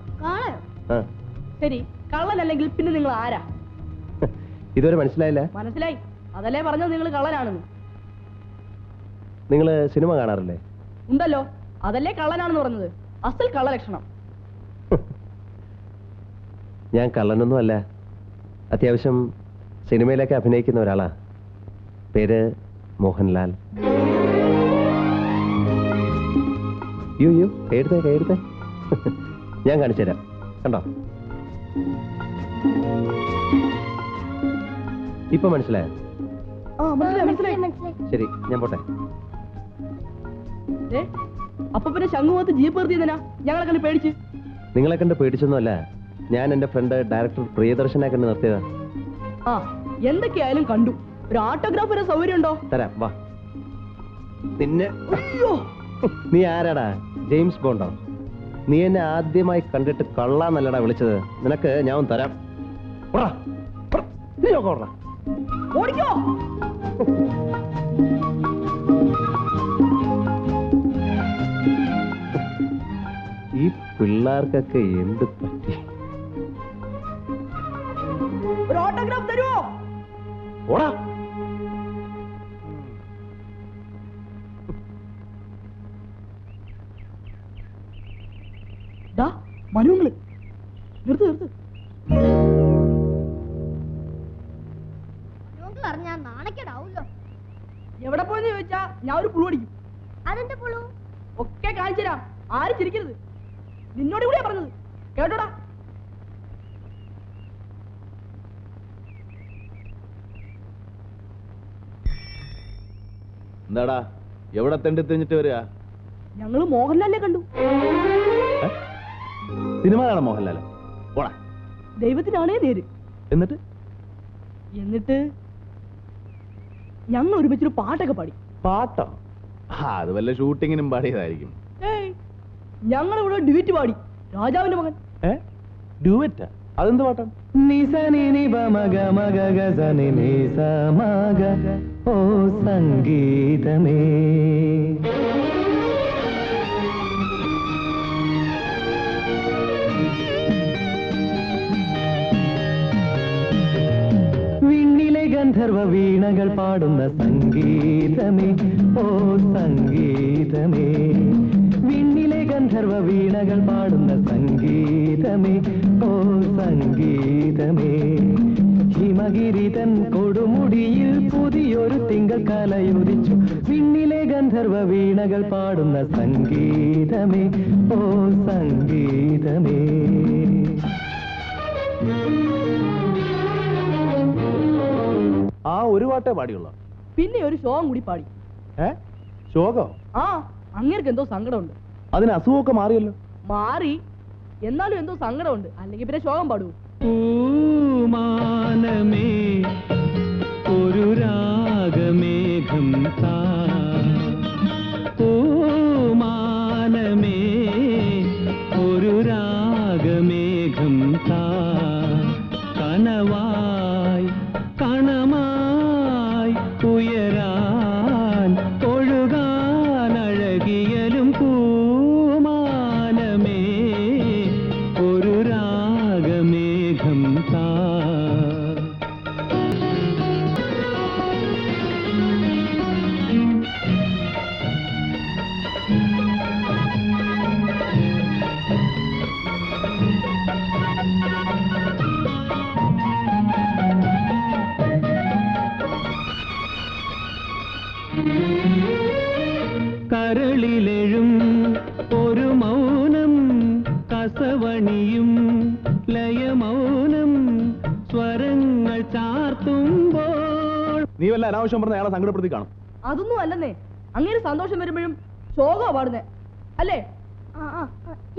ശരി, കള്ളനല്ലെങ്കിൽ പിന്നെ നിങ്ങൾ ആരാ? ഇതുവരെ മനസ്സിലായില്ല? മനസ്സിലായി, അതല്ലേ പറഞ്ഞത് നിങ്ങൾ കള്ളനാണെന്ന്. നിങ്ങള് സിനിമ കാണാറില്ലേ? ഉണ്ടല്ലോ, അതല്ലേ കള്ളനാണെന്ന് പറഞ്ഞത്. അസൽ കള്ളലക്ഷണം. ഞാൻ കള്ളനൊന്നും അല്ല, അത്യാവശ്യം സിനിമയിലൊക്കെ അഭിനയിക്കുന്ന ഒരാളാ. പേര് മോഹൻലാൽ. യോ എഴുതേ ഞാൻ കാണിച്ചു തരാം, കണ്ടോ? ഇപ്പൊ മനസ്സിലായോ? ശരി, ഞാൻ പോട്ടെ. അപ്പൊ പിന്നെ ശംഖുമുഖത്ത് ജീപ്പ് നിർത്തിയതിനാ ഞങ്ങളെ കണ്ട് പേടിച്ച്? നിങ്ങളെ കണ്ട് പേടിച്ചൊന്നുമല്ല, ഞാൻ എന്റെ ഫ്രണ്ട് ഡയറക്ടർ പ്രിയദർശനെ കണ്ട് നിർത്തിയതാ. ആ എന്തൊക്കെയായാലും കണ്ടു. ഒരു ഓട്ടോഗ്രാഫ് വരെ സൗകര്യം ഉണ്ടോ? തരാം, വാ. നിന്നെ നീ ആരാടാ? ജെയിംസ് ബോണ്ടോ? നീ എന്നെ ആദ്യമായി കണ്ടിട്ട് കള്ളാന്നല്ലടാ വിളിച്ചത്. നിനക്ക് ഞാൻ ഒന്ന് തരാം. ഓടിക്കോ. ഈ പിള്ളേർക്കൊക്കെ എന്ത് പറ്റി? ഒരു ഓട്ടോഗ്രാഫ് തരുമോ? ഓടാ. മനുങ്ങള് നിർത്ത് നിർത്ത്. അറിഞ്ഞാ നാണക്കേടാവൂല്ലോ. എവിടെ പോയെന്ന് ചോദിച്ചാ ഞാൻ ഒരു പുളു അടിക്കും. അതെന്താ പുളു? ഒക്കെ കാണിച്ചു തരാം. ആരും ചിരിക്കരുത്. നിന്നോട് കൂടിയാ പറഞ്ഞത്, കേട്ടോടാ. എന്താടാ എവിടെ തെണ്ടി തിരിഞ്ഞിട്ട് വരിക? ഞങ്ങള് മോഹൻലാലിനെ കണ്ടു. സിനിമ കാണാൻ മോഹൻലാലോ? പോടാ. ദൈവത്തിനാണേ നേര്. എന്നിട്ട് ഞങ്ങൾ ഒരുമിച്ചൊരു പാട്ടൊക്കെ പാടി. പാട്ടോ? അത് വല്ല ഷൂട്ടിങ്ങിനും പാടിയതായിരിക്കും. ഞങ്ങൾ ഇവിടെ ഡ്യൂറ്റ് പാടി. രാജാവിന്റെ മകൻ. ഡ്യൂവറ്റാ? അതെന്ത് പാട്ടാണ്? ഓ സംഗീതമേ വിണ്ണിലെ ഗന്ധർവ വീണകൾ പാടുന്ന സംഗീതമേ, ഓ സംഗീതമേ. വിണ്ണിലെ ഗന്ധർവ വീണകൾ പാടുന്ന സംഗീതമേ, ഓ സംഗീതമേ. ഹിമഗിരിതൻ കൊടുമുടിയിൽ പുതിയൊരു തിങ്കൾ കലയുദിച്ചു. വിണ്ണിലെ ഗന്ധർവ വീണകൾ പാടുന്ന സംഗീതമേ, ഓ സംഗീതമേ. ആ ഒരു പാട്ടേ പാടിയുള്ള? പിന്നെ ഒരു ശോകം കൂടി പാടി. ശോകം? ആ, അങ്ങേർക്ക് എന്തോ സങ്കടമുണ്ട്. അതിന് അസുഖമൊക്കെ മാറിയല്ലോ. മാറി, എന്നാലും എന്തോ സങ്കടമുണ്ട്. അല്ലെങ്കിൽ പിന്നെ ശോകം പാടൂ. മാനമേ ഒരു രാഗമേഘം താ, ഓ മാനമേ ഒരു രാഗമേഘം താ. കനവായി കണമായി ഉയരാൻ ഒഴുകാൻ അഴകിയലും പൂമാനമേ ഒരു രാഗമേഘം താ. കരളിലെഴും ഒരു മൗനം, കസവണിയും ലയമൗനം, സ്വരങ്ങൾ ചാർത്തുമ്പോൾ. നീ വല്ല അനാവശ്യം പറഞ്ഞ അയാളെ സങ്കടപ്പെടുത്തി കാണും. അതൊന്നും അല്ലെന്നേ. അങ്ങനെ സന്തോഷം വരുമ്പോഴും ശോകമാ പാടുന്നേ, അല്ലേ?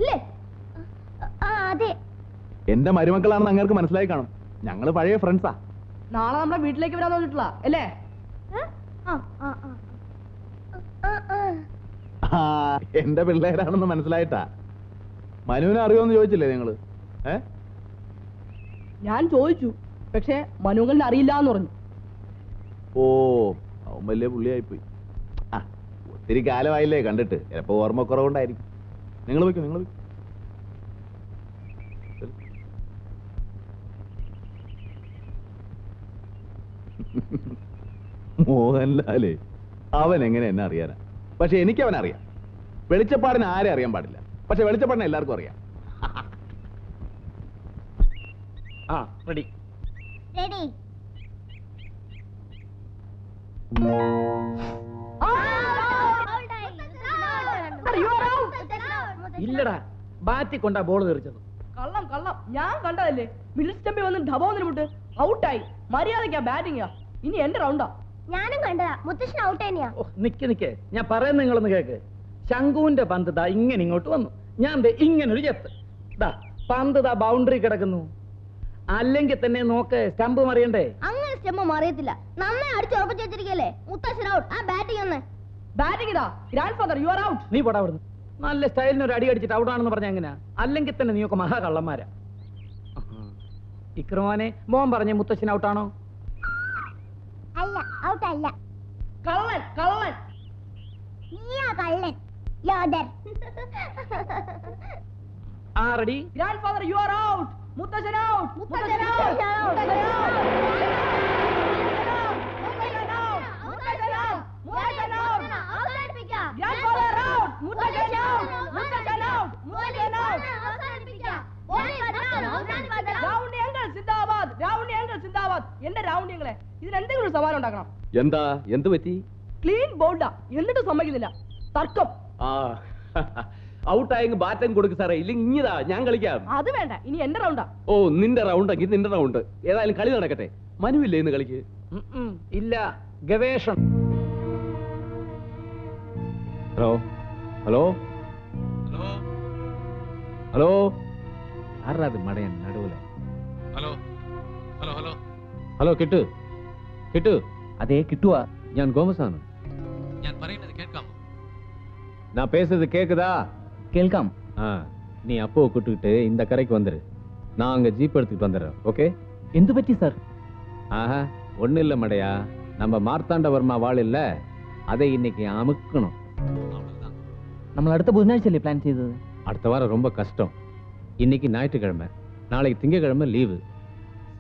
ഇല്ലേ? അതെ. എന്റെ മരുമക്കളാണെന്ന് അങ്ങേർക്ക് മനസ്സിലായി കാണും. ഞങ്ങള് പഴയ ഫ്രണ്ട്സാ. നാളെ നമ്മുടെ വീട്ടിലേക്ക് വരാൻ തോന്നിട്ടുള്ള അല്ലേ? എന്റെ പിള്ളേരാണെന്ന് മനസ്സിലായിട്ടാ. മനുവിനെ അറിയോന്ന് ചോദിച്ചില്ലേ നിങ്ങള്? ഞാൻ ചോദിച്ചു, പക്ഷെ മനുവിനെ അറിയില്ല എന്ന് പറഞ്ഞു. ഓ, അവൻ വലിയ പുള്ളിയായിപ്പോയി. ഒത്തിരി കാലമായില്ലേ കണ്ടിട്ട്, ചിലപ്പോ ഓർമ്മക്കുറവുണ്ടായിരിക്കും. നിങ്ങൾ വയ്ക്കും, നിങ്ങൾ വയ്ക്കും. മോഹൻലാലേ, അവൻ എങ്ങനെ എന്നെ അറിയാനാ? പക്ഷെ എനിക്ക് അവൻ അറിയാം. വെളിച്ചപ്പാടിന് ആരെ അറിയാൻ പാടില്ല, പക്ഷെ വെളിച്ചപ്പാടിനെ എല്ലാവർക്കും അറിയാം. Ready ready. ഇല്ലടാ, ബാറ്റി കൊണ്ടാ ബോൾ തെറിച്ചത്. കള്ളം കള്ളം, ഞാൻ കണ്ടതല്ലേ. മിഡിൽ സ്റ്റംപിൽ വന്ന് ഡബോന്നിന് വിട്ട് ഔട്ടായി. മര്യാദക്കാ ബാറ്റിംഗാ. ഇനി എന്റെ റൗണ്ടാ. ഞാനും കണ്ടതാ, മുത്തശ്ശൻ ഔട്ട് തന്നെയാ. നിക്ക് ഞാൻ പറയുന്ന നിങ്ങളൊന്ന് കേക്ക്. ശംഖുവിന്റെ പന്ത് ദാ ഇങ്ങനെ ഇങ്ങോട്ട് വന്നു. ഞാൻ ഇങ്ങനൊരു ചെത്ത്. ദാ പന്ത് ദാ ബൗണ്ടറി കിടക്കുന്നു. അല്ലെങ്കിൽ തന്നെ നോക്ക്, സ്റ്റംപ് മറിയണ്ടേ? അങ്ങനെ സ്റ്റംപ് മറിയത്തില്ല. നന്നായി അടിച്ച് ഉറപ്പിച്ച് വെച്ചിരിക്കല്ലേ. മുത്തശ്ശൻ ഔട്ട്. ആ ബാറ്റിംഗ് ഒന്ന്. ബാറ്റിംഗ് ഇതാ. Grand father, U are out. നീ പോടാ അവിടുന്ന്. നല്ല സ്റ്റൈലിന് ഒരു അടി അടിച്ചിട്ട് ഔട്ടാണെന്ന് പറഞ്ഞ എങ്ങനെയാ? അല്ലെങ്കിൽ തന്നെ നീയൊക്കെ മഹാകള്ളന്മാരാ. ഇക്രമാനെ മോൻ പറഞ്ഞ മുത്തശ്ശൻ ഔട്ടാണോ? അല്ല, ഔട്ടല്ല. കള്ളൻ കള്ളൻ നീയാ കള്ളൻ. യോദർ. Ready? Grandfather you are out. മുത്തശ്ശൻ ഔട്ട്. മുത്തശ്ശൻ ഔട്ട്. എന്റെ റൗണ്ടിങ്ങളെ ഇതിന് എന്തെങ്കിലും ഒരു സമാനം ഉണ്ടാക്കണം. എന്താ? എന്ത് പറ്റി? ക്ലീൻ ബോൾഡാ എന്നിട്ട് സമ്മതിക്കുന്നില്ല. തർക്കം. ഔട്ടായെങ്കിൽ ബാറ്റം കൊടുക്ക് സാറേ, ഇല്ലെങ്കിൽ ഇങ്ങിതാ ഞാൻ കളിക്കാം. അത് വേണ്ട, ഇനി എന്റെ റൗണ്ടാ. ഓ, നിന്റെ റൗണ്ട് എങ്കിൽ നിന്റെ റൗണ്ട്. ഏതായാലും കളി നടക്കട്ടെ. മനുവില്ലേ ഇന്ന് കളിക്ക്? ഇല്ല, ഗവേഷണം. ഹലോ ഹലോ ഹലോ, ആരാത് മടയൻ നടുവിലെ? ഹലോ ഹലോ ഹലോ ഹലോ, കിട്ടു കിട്ടു. അതെ, കിട്ടുവാ. ഞാൻ ഗോമസാണ്. ഞാൻ പറയുന്നത് കേൾക്കാമോ? நான் பேசுறது கேக்குதா? കേൾക്കാം. நீ அப்போ கூட்டுக்கிட்டு இந்த கரைக்கு வந்துரு. நான் அங்க ஜீப் எடுத்துக்கிட்டு வந்துடுறேன். ஓகே? എന്തു പറ്റി സാർ? ஆஹா, ஒன்றும் இல்லை மடையா. நம்ம மார்த்தாண்டவர்மா வாழ் இல்ல, அதை இன்னைக்கு அமுக்கணும். നമ്മൾ അടുത്ത ബുധനാഴ്ചയല്ലേ പ്ലാൻ ചെയ്തത്? அடுத்த வாரம் ரொம்ப கஷ்டம். இன்னைக்கு ஞாயிற்றுக்கிழமை, நாளைக்கு திங்கக்கிழமை லீவு.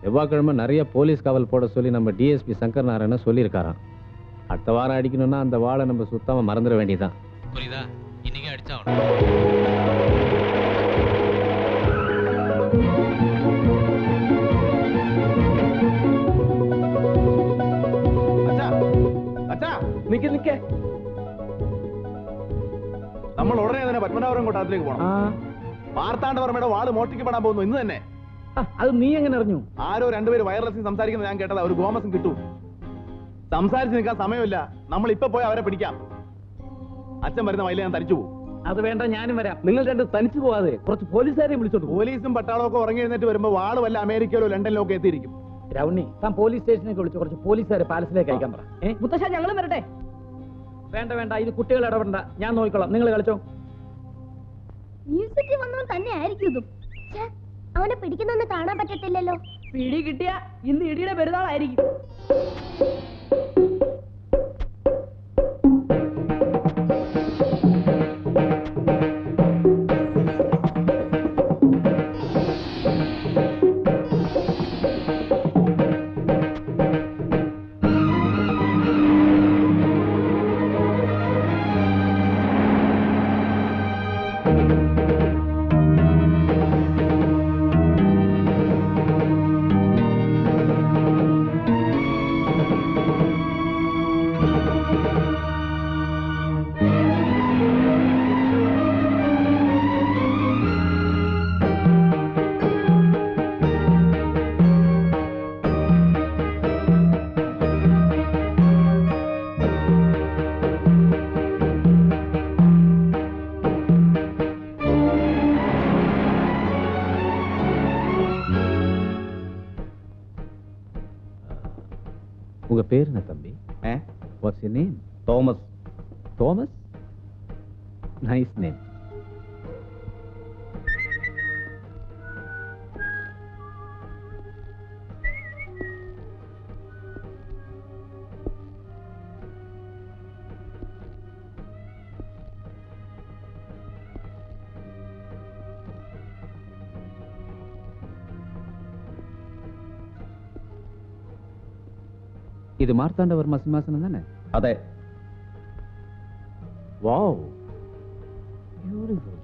செவ்வாய்க்கிழமை நிறைய போலீஸ் காவல் போட சொல்லி நம்ம டிஎஸ்பி சங்கர் நாராயண சொல்லியிருக்காராம். அடுத்த வாரம் அடிக்கணும்னா அந்த வாழை நம்ம சுத்தமாக மறந்துட வேண்டியதான். புரியுதா? இன்னைக்கு அடிச்சா നിക്ക് നിക്ക്, നമ്മൾ ഉടനെ തന്നെ പത്മനാഭപുരം കൊട്ടാരത്തിലേക്ക് പോകണം. മാർത്താണ്ഡവർമ്മയുടെ വാള് മോഷ്ടിക്കപ്പെടാൻ പോകുന്നു ഇന്ന് തന്നെ. അത് നീ എങ്ങനെ അറിഞ്ഞു? ആരോ രണ്ടുപേര് വയർലെസ്സിൽ സംസാരിക്കുന്നത് ഞാൻ കേട്ടതാ. ഒരു ഗോമസും കിട്ടും. സംസാരിച്ച് നിൽക്കാൻ സമയമില്ല. നമ്മൾ ഇപ്പൊ പോയി അവരെ പിടിക്കാം. അച്ഛൻ വരുന്ന വയലിൽ ഞാൻ തനിച്ചു പോകും. അത് വേണ്ട, ഞാനും വരാം. നിങ്ങൾ രണ്ട് തനിച്ചു പോവാതെ കുറച്ച് പോലീസുകാരെയും വിളിച്ചോണ്ട്. പോലീസും പട്ടാളവും ഒക്കെ ഉറങ്ങി എഴുന്നേറ്റ് വരുമ്പോ വാള് വല്ല അമേരിക്കയിലോ ലണ്ടനിലോ ഒക്കെ എത്തിയിരിക്കും. രൗണി, താൻ പോലീസ് സ്റ്റേഷനിലേക്ക് വിളിച്ച് കുറച്ച് പോലീസുകാരെ പാലസിലേക്ക് അയക്കാൻ പറ. മുത്തശ്ശ, ഞങ്ങളും വരട്ടെ? വേണ്ട വേണ്ട, ഇത് കുട്ടികൾ ഇടപെടണ്ട, ഞാൻ നോക്കിക്കോളാം. നിങ്ങൾ കളിച്ചോ. മ്യൂസിക്കിൽ വന്നവൻ തന്നെ ആയിരിക്കും ഇതും. അവനെ പിടിക്കുന്നൊന്നും കാണാൻ പറ്റത്തില്ലല്ലോ. പിടി കിട്ടിയ ഇന്ന് ഇടിയുടെ പെരുന്നാളായിരിക്കും. உங்க பேர் என்ன தம்பி? What's your name? Thomas. Thomas? Nice name. இது மார்த்தாண்டவர்மா சிம்மாசனம் தானே? അതെ. Wow, beautiful.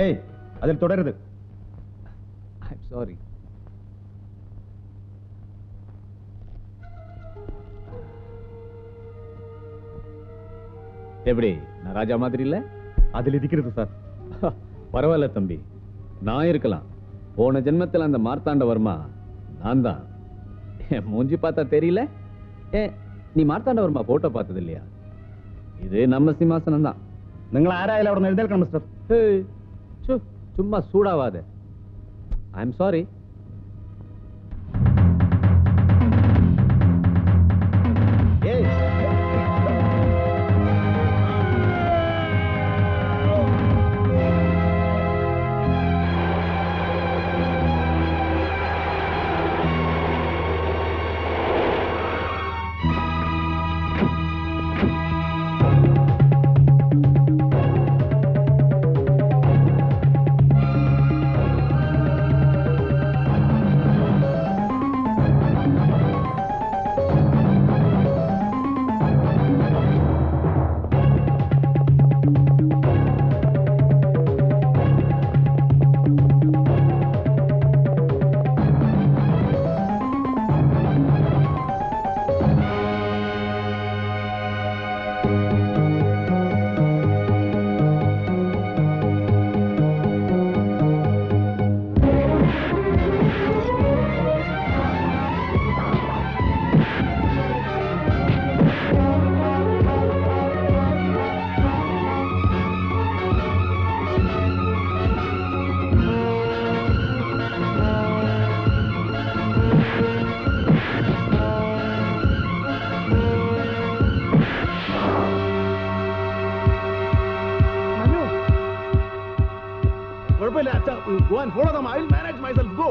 ഏയ്, അതിൽ തുടരുത്. ஐ அம் சாரி. எப்படி, நான் ராஜா மாதிரி இல்ல? അതിൽ ഇരിക്കരുത് സാർ. பரவாயில்ல தம்பி, நான் இருக்கலாம். போன ஜென்மத்தில் அந்த மார்த்தாண்டவர்மா நான் தான். என் மூஞ்சி பார்த்தா தெரியல? நீ மார்த்தாண்டவர்மா போட்டோ பார்த்தது இல்லையா? இது நம்ம சிம்மாசனம் தான். നിങ്ങൾ ആരായാലും അവിടെ നിന്ന് എഴുന്നേൽക്കണം മിസ്റ്റർ. சும்மா சூடாவாத. I am sorry. കുഴപ്പമില്ല അച്ഛാ. Go and follow them. I will manage myself. Go.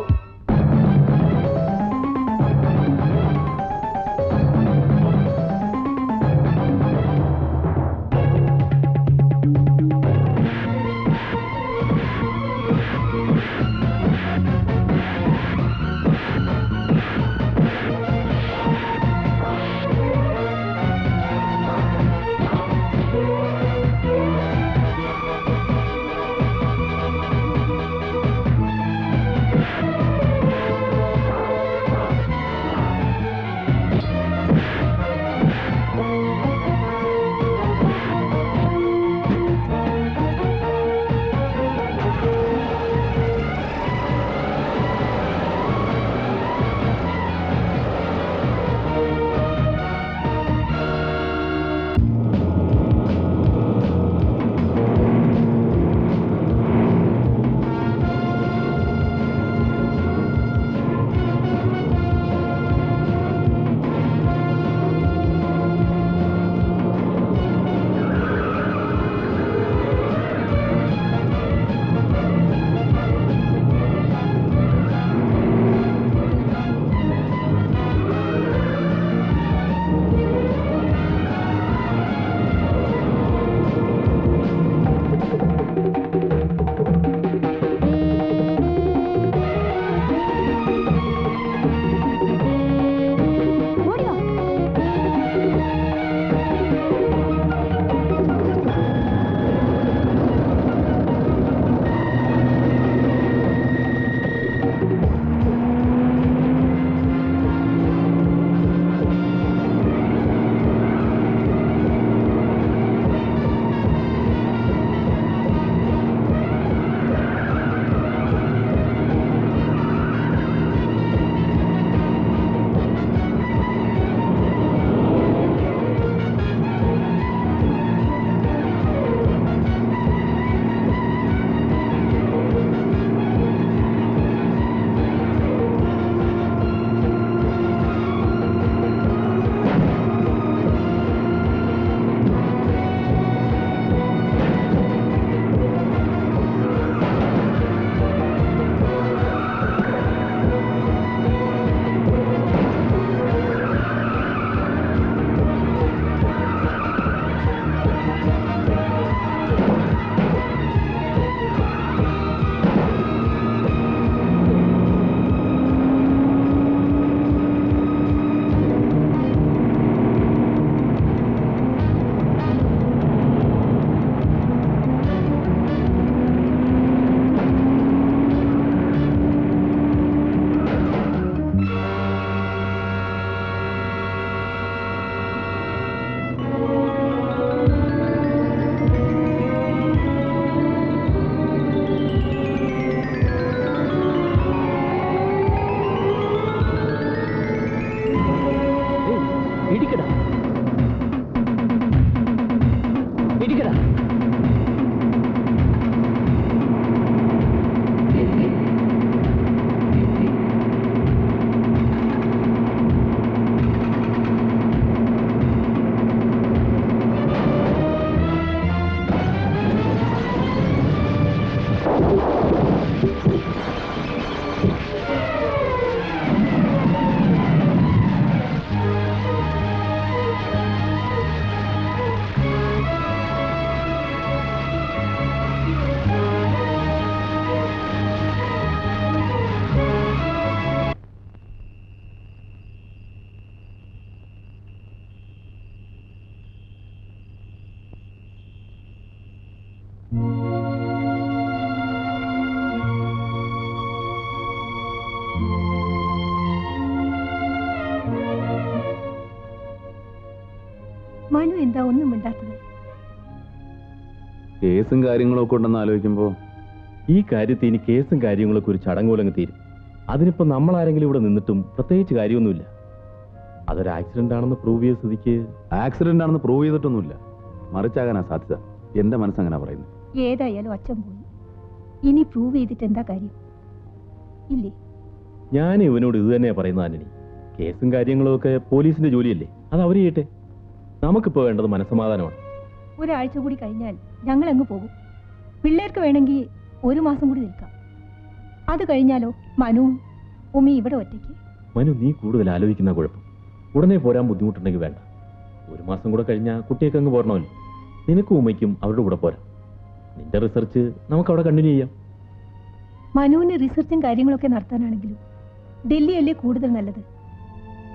Manu എന്താ ഒന്നും മിണ്ടാത്തത്? കേസും കാര്യങ്ങളൊക്കെ ഉണ്ടെന്ന് ആലോചിക്കുമ്പോ ഈ കാര്യത്തിൽ ഇനി കേസും കാര്യങ്ങളൊക്കെ ഒരു ചടങ്ങുലങ്ങ് തീരും. അതിനിപ്പോ നമ്മൾ ആരെങ്കിലും ഇവിടെ നിന്നിട്ടും പ്രത്യേകിച്ച് കാര്യമൊന്നുമില്ല. അതൊരു ആക്സിഡന്റ് ആണെന്ന് പ്രൂവ് ചെയ്ത സ്ഥിതിക്ക് ആക്സിഡന്റ് ആണെന്ന് പ്രൂവ് ചെയ്തിട്ടൊന്നുമില്ല, മറിച്ചാകാനാ സാധ്യത. എന്റെ മനസ്സങ്ങനെ പറയുന്നു. ഏതായാലും അച്ഛൻ പോയി, ഇനി പ്രൂവ് ചെയ്തിട്ട് എന്താ കാര്യം? ഇല്ലേ? ഞാൻ ഇവനോട് ഇത് തന്നെയാ പറയുന്നത് ആന്റണി. കേസും കാര്യങ്ങളും ഒക്കെ പോലീസിന്റെ ജോലിയല്ലേ, അത് അവര് ചെയ്യട്ടെ. നമുക്കിപ്പോ വേണ്ടത് മനസ്സമാധാനമാണ്. ഒരാഴ്ച കൂടി കഴിഞ്ഞാൽ ഞങ്ങൾ അങ്ങ് പോകും. പിള്ളേർക്ക് വേണമെങ്കിൽ 1 മാസം കൂടി നിൽക്കാം. അത് കഴിഞ്ഞാലോ മനുവും ഉമ്മി ഇവിടെ ഒറ്റയ്ക്ക്. മനു, നീ കൂടുതൽ ആലോചിക്കുന്ന കുഴപ്പം. ഉടനെ പോരാൻ ബുദ്ധിമുട്ടുണ്ടെങ്കിൽ വേണ്ട. 1 മാസം കൂടെ കഴിഞ്ഞാൽ കുട്ടിയൊക്കെ അങ്ങ് പോരണമല്ലോ. നിനക്കും ഉമ്മയ്ക്കും അവരുടെ കൂടെ പോരാ. നിന്റെ റിസർച്ച് നമുക്ക് അവിടെ കണ്ടിന്യൂ ചെയ്യാം. മനുവിന് റിസർച്ചും കാര്യങ്ങളൊക്കെ നടത്താനാണെങ്കിലും ഡൽഹിയല്ലേ കൂടുതൽ നല്ലത്.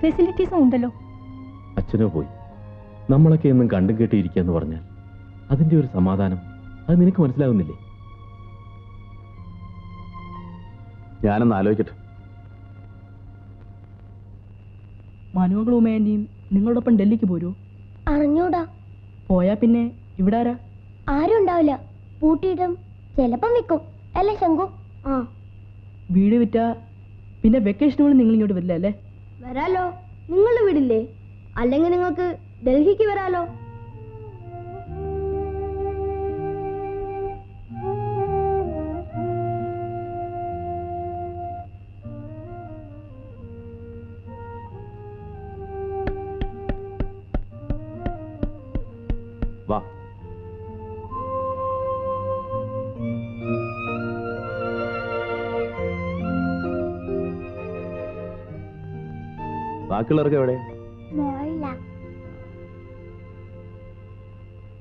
ഫെസിലിറ്റീസും ഉണ്ടല്ലോ. അച്ഛനോ പോയി നമ്മളൊക്കെ എന്നും കണ്ടും കേട്ടിരിക്കുക എന്ന് പറഞ്ഞാൽ അതിന്റെ ഒരു സമാധാനം അത് നിനക്ക് മനസ്സിലാവുന്നില്ലേ? ഞാനൊന്ന് ആലോചിക്കട്ടെ. മനുവങ്ങളും ഉമ്മേന്റെയും നിങ്ങളോടൊപ്പം ഡൽഹിക്ക് പോരൂ? അറിഞ്ഞൂടാ. പോയാ പിന്നെ ഇവിടെ ആരാ? ആരും ഉണ്ടാവില്ല. പൂട്ടിയിടും. ചിലപ്പം വിൽക്കും അല്ലേ ശങ്കു? ആ, വീട് വിറ്റാ പിന്നെ വെക്കേഷനുകൾ നിങ്ങൾ ഇങ്ങോട്ട് വരില്ല അല്ലേ? വരാലോ. നിങ്ങൾ വിടില്ലേ? അല്ലെങ്കിൽ നിങ്ങൾക്ക് ഡൽഹിക്ക് വരാലോ. വാ. ബാക്കിയുള്ളവർക്ക് എവിടെ?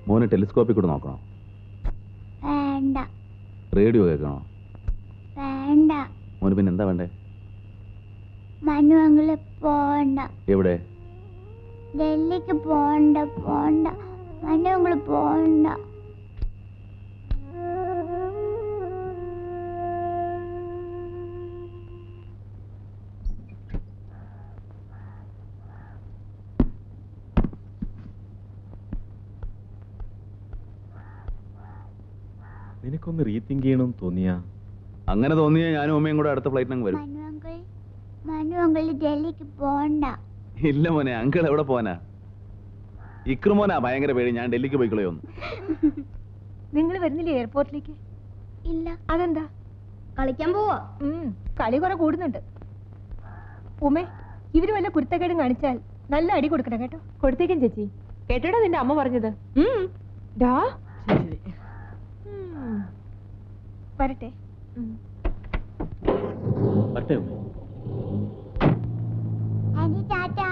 മോന് ടെലിസ്കോപ്പിൽ കൂടെ നോക്കണോ? വേണ്ട. റേഡിയോ കേൾക്കണോ? വേണ്ട. മോന് പിന്നെ എന്താ വേണ്ടേ? മനു അങ്ങള് പോണ്ട. എവിടെ? ഡൽഹിക്ക് പോണ്ട. പോണ്ട. മനു അങ്ങള് പോണ്ട. നിനക്കൊന്ന് റീതിങ്ക് ചെയ്യണമെന്ന് തോന്നിയാ? അങ്ങനെ തോന്നിയാ ഞാനും ഉമ്മയും കൂടെ അടുത്ത ഫ്ലൈറ്റിനങ്ങ് വരും. മനു അങ്കിള് ഡൽഹിക്ക് പോണ്ട. ഇല്ല മോനെ, അങ്കിൾ എവിടെ പോനാ? ഇക്രുമോനാ ഭയങ്കര പേടി. ഞാൻ ഡൽഹിക്ക് പോയിക്കളയൊന്നു. നിങ്ങൾ വരുന്നില്ലേ എയർപോർട്ടിലേക്ക്? ഇല്ല. അതെന്താ? കളിക്കാൻ പോവാ. കളി കുറെ കൂടുന്നുണ്ട്. ഉമേ, ഇവര് വല്ല കുരുത്തക്കേടും കാണിച്ചാൽ നല്ല അടി കൊടുക്കണം കേട്ടോ. കൊടുത്തേക്കും ചേച്ചി. കേട്ടോടാ നിന്റെ അമ്മ പറഞ്ഞത്. ഡാ വരട്ടെ. വരട്ടെ ഉമ്മേ. ആന്റി ടാറ്റാ.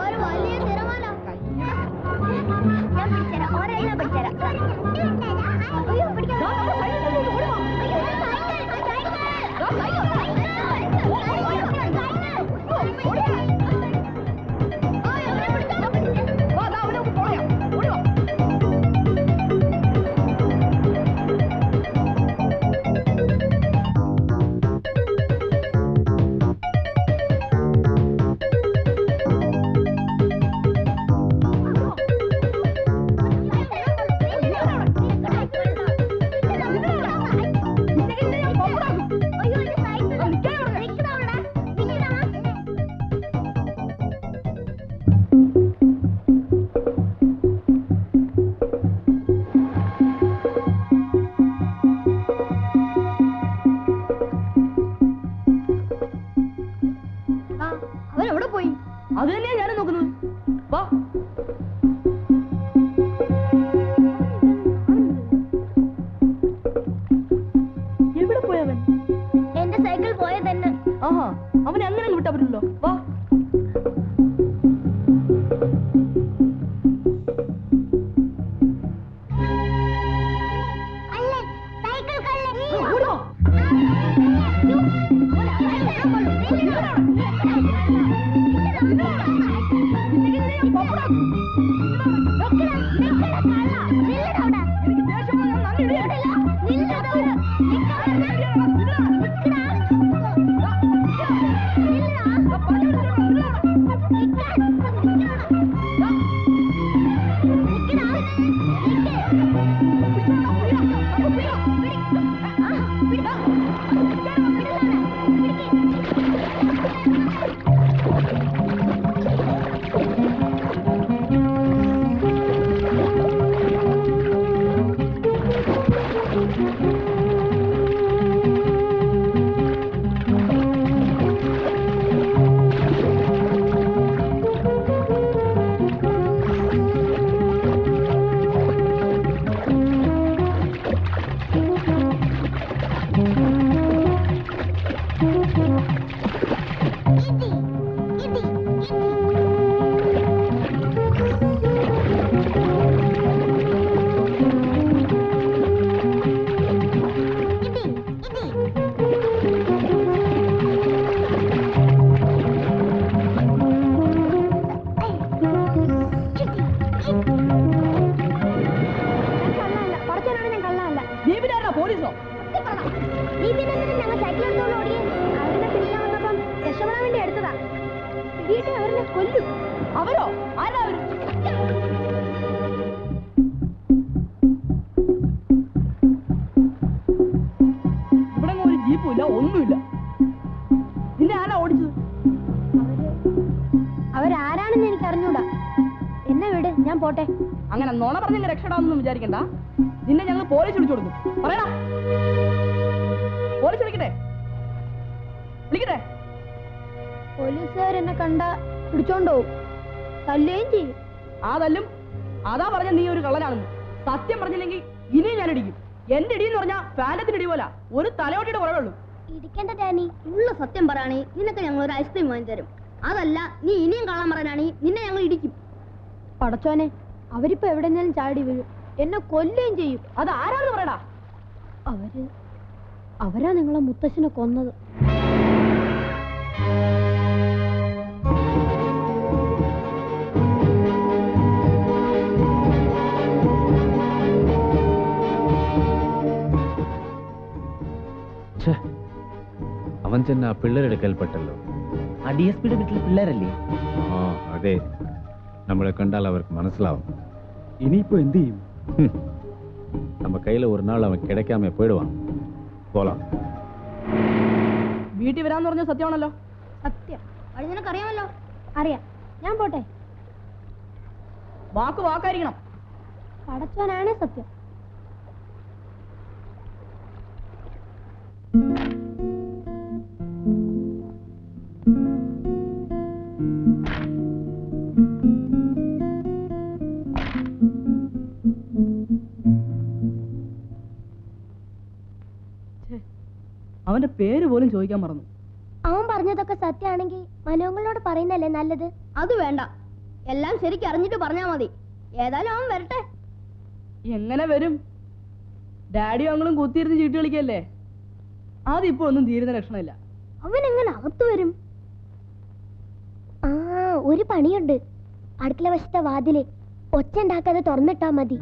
ഒരു വലിയ തിരമാല ഞാൻ പിടിച്ചേരാം ഒരെണ്ണം പിടിച്ചേരാം അയ്യോ പിടിക്കാം അവനെവിടെ പോയി അത് തന്നെയാ ഞാനും നോക്കുന്നത്. വാ എവിടെ പോയവൻ? എന്റെ സൈക്കിൾ പോയത് തന്നെ. ആഹാ അവനെ അങ്ങനെ വിട്ടാ പറ്റില്ലല്ലോ. വാ ഓടി വാ. പോലീസോ? നീ പിന്നെ ഞങ്ങൾ സൈക്കിൾ എടുത്തോണ്ട് ഓടിയേ. അവരെ പിടിക്കാൻ വന്നപ്പം രക്ഷപ്പെടാൻ വേണ്ടി എടുത്തതാ. പിടിയിട്ട് അവരെ കൊല്ലും. അവരോ? ആരാ അവര്? ഇവിടെ ഒരു ജീപ്പും ഇല്ല, ഒന്നുമില്ല. നിന്നെ ആരാ ഓടിച്ചത്? അവരാരാണെന്ന് എനിക്ക് അറിഞ്ഞൂടാ. എന്നെ വിട്, ഞാൻ പോട്ടെ. അങ്ങനെ നോണ പറഞ്ഞ രക്ഷപ്പെടാമെന്നൊന്നും വിചാരിക്കണ്ട. നിന്നെ ഞങ്ങൾ പോലീസ് വിളിച്ചു കൊടുക്കും. പറയടാ, പോലീസ് വിളിക്കട്ടെ? വിളിക്കട്ടെ? പോലീസുകാരെന്നെ കണ്ട പിടിച്ചോണ്ട് പോവും, തല്ലുകയും ചെയ്യും. ആ തല്ലും. അതാ പറഞ്ഞ നീ ഒരു കള്ളനാണെന്ന്. സത്യം പറഞ്ഞില്ലെങ്കിൽ ഇനിയും ഞാൻ ഇടിക്കും. എന്റെ ഇടിയെന്ന് പറഞ്ഞാൽ ഫാനത്തിന് ഇടി പോലെ ഒരു തലയോട്ടിയുടെ കുറവുള്ളൂ. ഇടിക്കേണ്ട ഡാനി, ഉള്ള സത്യം പറയാണേ നിനക്ക് ഞങ്ങൾ ഒരു ഐസ്ക്രീം വാങ്ങി തരും. അതല്ല നീ ഇനിയും കള്ളം പറയാനാണെങ്കിൽ നിന്നെ ഞങ്ങൾ ഇടിക്കും. പടച്ചോനെ, അവരിപ്പോ എവിടെയെങ്കിലും ചാടി വീഴും, എന്നെ കൊല്ലുകയും ചെയ്യും. അത് ആരാന്ന് പറയടാ? അവരാ നിങ്ങളെ മുത്തശ്ശനെ കൊന്നത്. അവൻ ചെന്ന പിള്ളേരെടുക്കൽപ്പെട്ടല്ലോ. ആ DSPയുടെ വീട്ടിൽ പിള്ളേരല്ലേ? ആ അതെ, നമ്മളെ കണ്ടാൽ അവർക്ക് മനസ്സിലാവും. ഇനിയിപ്പോ എന്ത് ചെയ്യും? நம்ம கையில ஒரு நாள் அவன் கிடைக்காம போயிடுவான். போலாம். വീട്ടിൽ വരാന്ന് പറഞ്ഞ സത്യമാണല്ലോ? സത്യം. അത് നിനക്കറിയാമല്ലോ. അറിയാം. ഞാൻ പോട്ടെ. വാക്ക് വാക്കായിരിക്കണം. പടച്ചോനാണ് സത്യം. അവന്റെ പേര് പോലും ചോദിക്കാൻ മറന്നു. അവൻ പറഞ്ഞതൊക്കെ സത്യമാണെങ്കിൽ മനോങ്ങളോട് പറയുന്നല്ലേ നല്ലത്. അത് വേണ്ട, എല്ലാം ശരിക്കും അറിഞ്ഞിട്ട് പറഞ്ഞാ മതി. ഏതായാലും അവൻ വരട്ടെ. എങ്ങനെ വരും? ഡാഡിയും അങ്ങളും കുത്തിയിരുന്ന് ചീട്ട് കളിക്കല്ലേ. അതിപ്പോ ഒന്നും തീരുന്ന ലക്ഷണമില്ല. അവൻ എങ്ങനെ അകത്ത് വരും? ആ, ഒരു പണിയുണ്ട്. അടുക്കള വശത്തെ വാതില് ഒച്ച ഉണ്ടാക്കാതെ തുറന്നിട്ടാ മതി.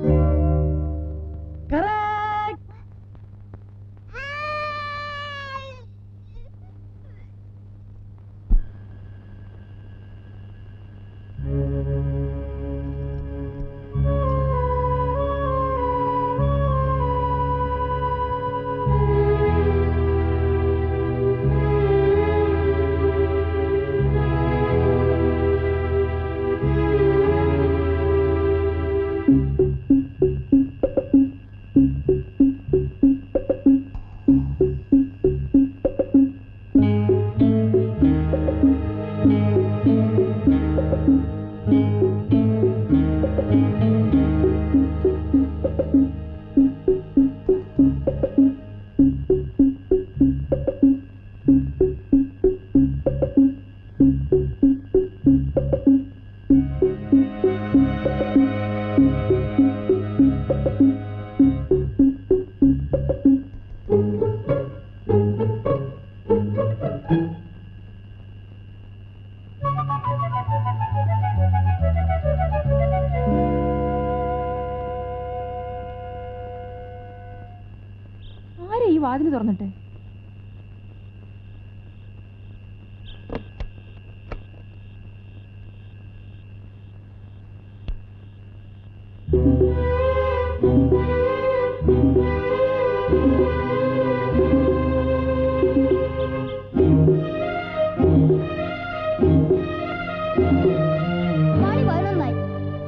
ആരാ ഈ വാതിൽ തുറന്നിട്ട്?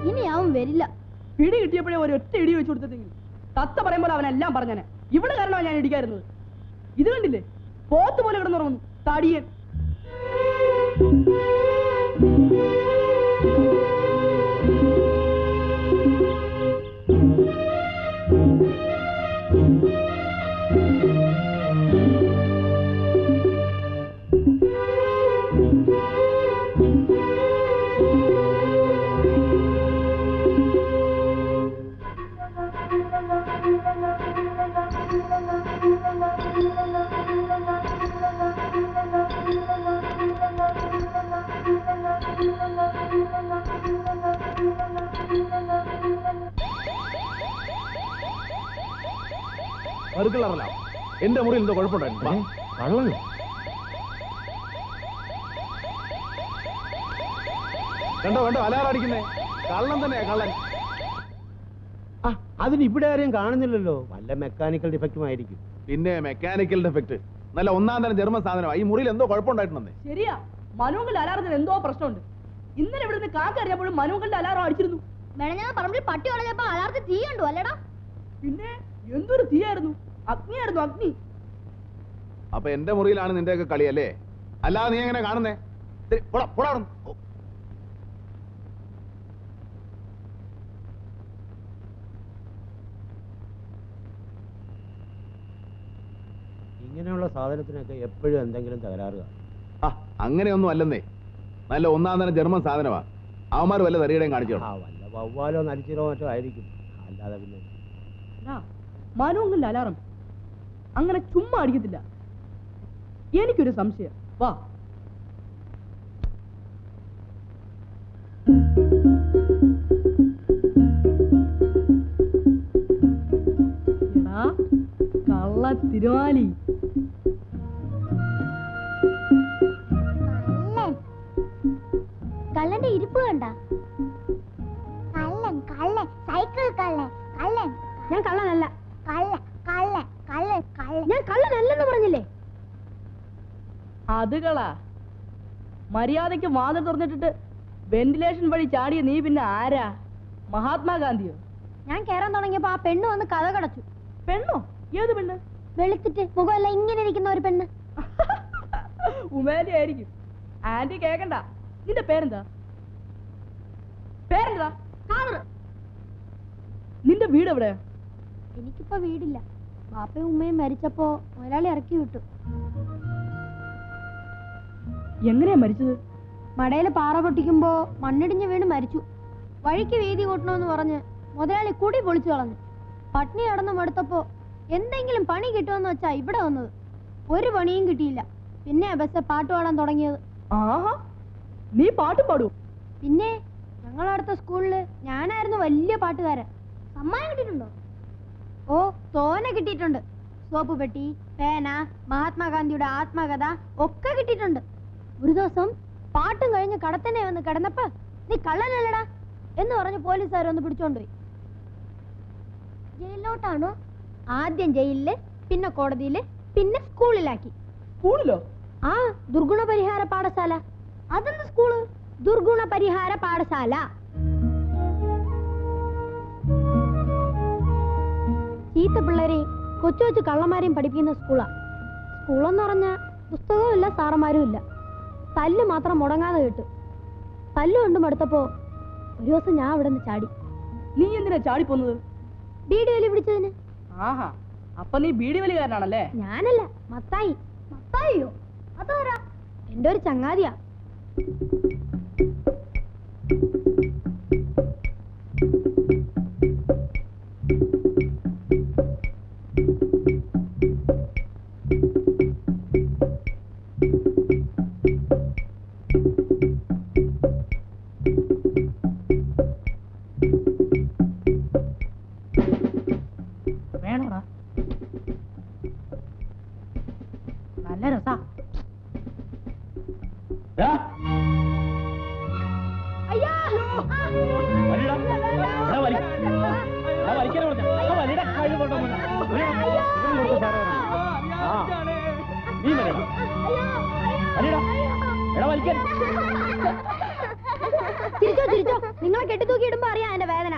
ഇനി അവൻ വരില്ല. പിടി കിട്ടിയപ്പോഴേ ഒരു ഒറ്റ ഇടി വെച്ചു കൊടുത്തെങ്കിൽ തത്ത പറയുമ്പോൾ അവനെല്ലാം പറഞ്ഞനെ. ഇവിടെ കാരണമാണ് ഞാൻ ഇടിക്കാറുന്നത്. ഇത് കണ്ടില്ലേ, പോത്ത് പോലെ കിടന്നുറങ്ങുന്നു തടിയൻ. എന്റെ മുറിയിൽ എന്തോ കുഴപ്പമുണ്ടായിരുന്നു. കണ്ടോ കണ്ടോ അലാറടിക്കുന്നേ, കള്ളൻ തന്നെയാ കള്ളൻ. അതിന് ഇവിടെ ആരെയും കാണുന്നില്ലല്ലോ. വല്ല മെക്കാനിക്കൽ ഡിഫക്റ്റുമായിരിക്കും. പിന്നെ മെക്കാനിക്കൽ ഡിഫക്റ്റ് നല്ല ഒന്നാം തരം ജർമ്മൻ സാധനമാണ്. ഈ മുറിയിൽ എന്തോ കുഴപ്പമുണ്ടായിട്ടുണ്ടെന്നേ. ശരിയാ, മനുവങ്ങളുടെ അലാറത്തിന് എന്തോ പ്രശ്നമുണ്ട്. ഇന്നലെ ഇവിടുന്ന് കാക്ക അറിയപ്പോഴും മനുവങ്ങളുടെ അലാറം അടിച്ചിരുന്നു. പറമ്പിൽ പട്ടി വളഞ്ഞപ്പോ അലാറത്തിൽ തീ കണ്ടു അല്ലടാ. പിന്നെ എന്തൊരു തീയായിരുന്നു, അഗ്നിയായിരുന്നു അഗ്നി. അപ്പൊ എന്റെ മുറിയിലാണ് നിന്റെയൊക്കെ കളിയല്ലേ? അല്ലാതെ നീ എങ്ങനെ കാണുന്നേ? ഇങ്ങനെയുള്ള സാധനത്തിനൊക്കെ എപ്പോഴും എന്തെങ്കിലും തകരാറുക. അങ്ങനെയൊന്നും അല്ലെന്നേ, നല്ല ഒന്നാം തരം ജർമ്മൻ സാധനമാ. അവന്മാർ വല്ല തറിയുടെയും കാണിച്ചോ? വല്ല വവ്വാലോ നരിച്ചിരോ മറ്റോ ആയിരിക്കും. അല്ലാതെ പിന്നെ മനുവങ്ങളുടെ അലാറം അങ്ങനെ ചുമ്മാ അടിക്കത്തില്ല. എനിക്കൊരു സംശയം. വാ, കള്ള തിരുവാലി. കള്ളന്റെ ഇരിപ്പ് കണ്ട? കള്ളൻ കള്ളൻ സൈക്കിൾ കള്ളൻ കള്ളൻ. ഞാൻ കള്ളനല്ല. കള്ളൻ കള്ളൻ കള്ളൻ കള്ളൻ. ഞാൻ കള്ളനല്ലെന്ന് പറഞ്ഞില്ലേ? അത് കളാ. മര്യാദയ്ക്ക് വാതിൽ തുറന്നിട്ടിട്ട് വെന്റിലേഷൻ വഴി ചാടിയ നീ പിന്നെ ആരാ? മഹാത്മാഗാന്ധിയോ? ഞാൻ കേറാൻ തുടങ്ങിയപ്പോ ആ പെണ്ണ് വന്ന് കഥ കടച്ചു. പെണ്ണോ? ഏത് പെണ്ണ്? വെളുത്തിട്ട് മുഖമല്ല ഇങ്ങനെ ഇരിക്കുന്ന ഒരു പെണ്ണ്. ഉമേലി ആയിരിക്കും. ആന്റി കേക്കണ്ട. നിന്റെ പേരെന്താ? പേരെന്താ? നിന്റെ വീട് എവിടെയാ? എനിക്കിപ്പോ വീടില്ല. ബാപ്പയും ഉമ്മയും മരിച്ചപ്പോ മുതലാളി ഇറക്കി വിട്ടു. എങ്ങനെയാ മരിച്ചത്? മടയില് പാറ പൊട്ടിക്കുമ്പോ മണ്ണിടിഞ്ഞ് വീണ് മരിച്ചു. വഴിക്ക് വീതി കൂട്ടണമെന്ന് പറഞ്ഞ് മുതലാളി കുടി പൊളിച്ചു കളഞ്ഞു. പട്ടിണി കടന്നു മടുത്തപ്പോ എന്തെങ്കിലും പണി കിട്ടുമെന്ന് വെച്ചാ ഇവിടെ വന്നത്. ഒരു പണിയും കിട്ടിയില്ല. പിന്നെ ബസ് പാട്ട് പാടാൻ തുടങ്ങിയത്. ആഹാ, നീ പാട്ട് പാടൂ? പിന്നെ ഞങ്ങളടുത്ത സ്കൂളില് ഞാനായിരുന്നു വലിയ പാട്ടുകാരൻ. സമ്മാനം കിട്ടിയിട്ടുണ്ടോ? ഓ, തോനെ കിട്ടിയിട്ടുണ്ട്. സോപ്പ് പെട്ടി, പേന, മഹാത്മാഗാന്ധിയുടെ ആത്മകഥ ഒക്കെ കിട്ടിയിട്ടുണ്ട്. ഒരു ദിവസം പാട്ടും കഴിഞ്ഞ് കടത്തന്നെ വന്ന് കിടന്നപ്പോ നീ കള്ളനല്ലടാ എന്ന് പറഞ്ഞ് പോലീസുകാർ ഒന്ന് പിടിച്ചോണ്ടുപോയി. ജയിലിലോട്ടാണോ? ആദ്യം ജയിലില്, പിന്നെ കോടതിയില്, പിന്നെ സ്കൂളിലാക്കി. സ്കൂളിലോ? ആ, ദുർഗുണ പരിഹാര പാഠശാല. അതെന്ത് സ്കൂള്? ദുർഗുണ പരിഹാര പാഠശാല. ചീത്ത പിള്ളേരെയും കൊച്ചു കൊച്ചു കള്ളന്മാരെയും പഠിപ്പിക്കുന്ന സ്കൂളാ. സ്കൂളെന്ന് പറഞ്ഞ പുസ്തകവും ഇല്ല, സാറന്മാരും ഇല്ല. തല്ല് മാത്രം മുടങ്ങാതെ കിട്ടും. തല്ല് കൊണ്ട് മടുത്തപ്പോ ഒരു ദിവസം ഞാൻ അവിടെ നിന്ന് ചാടി. നീ എന്തിനാ ചാടിപ്പോന്നത്? ബീഡി വലി പിടിച്ചതിന്. ആഹാ, അപ്പൊ നീ ബീഡി വലികാരനാണല്ലേ? ഞാനല്ല, മത്തായി. മത്തായിയോ? അതാരാ? എന്റെ ഒരു ചങ്ങാതിയാ. വേണോടാ? നല്ല രസാ. ചിരിച്ചോ ചിരിച്ചോ, നിങ്ങളെ കെട്ടിത്തൂക്കി ഇടുമ്പോ അറിയാം എന്റെ വേദന.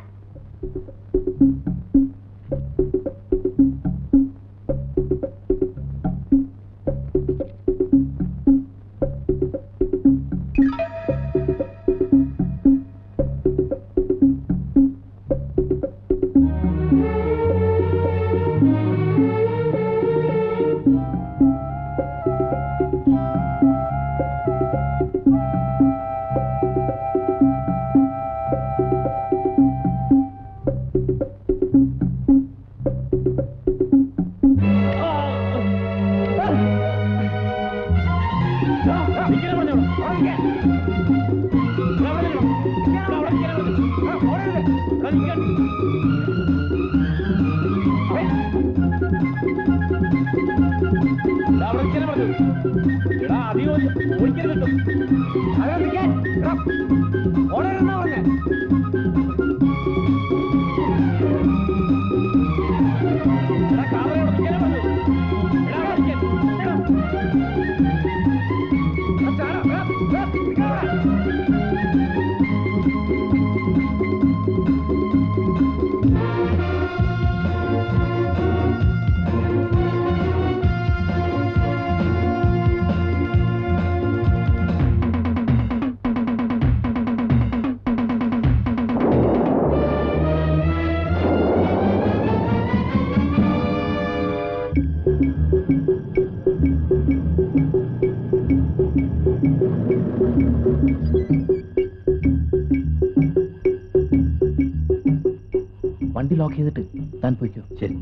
വണ്ടി ലോക്ക് ചെയ്തിട്ട് താൻ പോയിക്കോ. ശരി.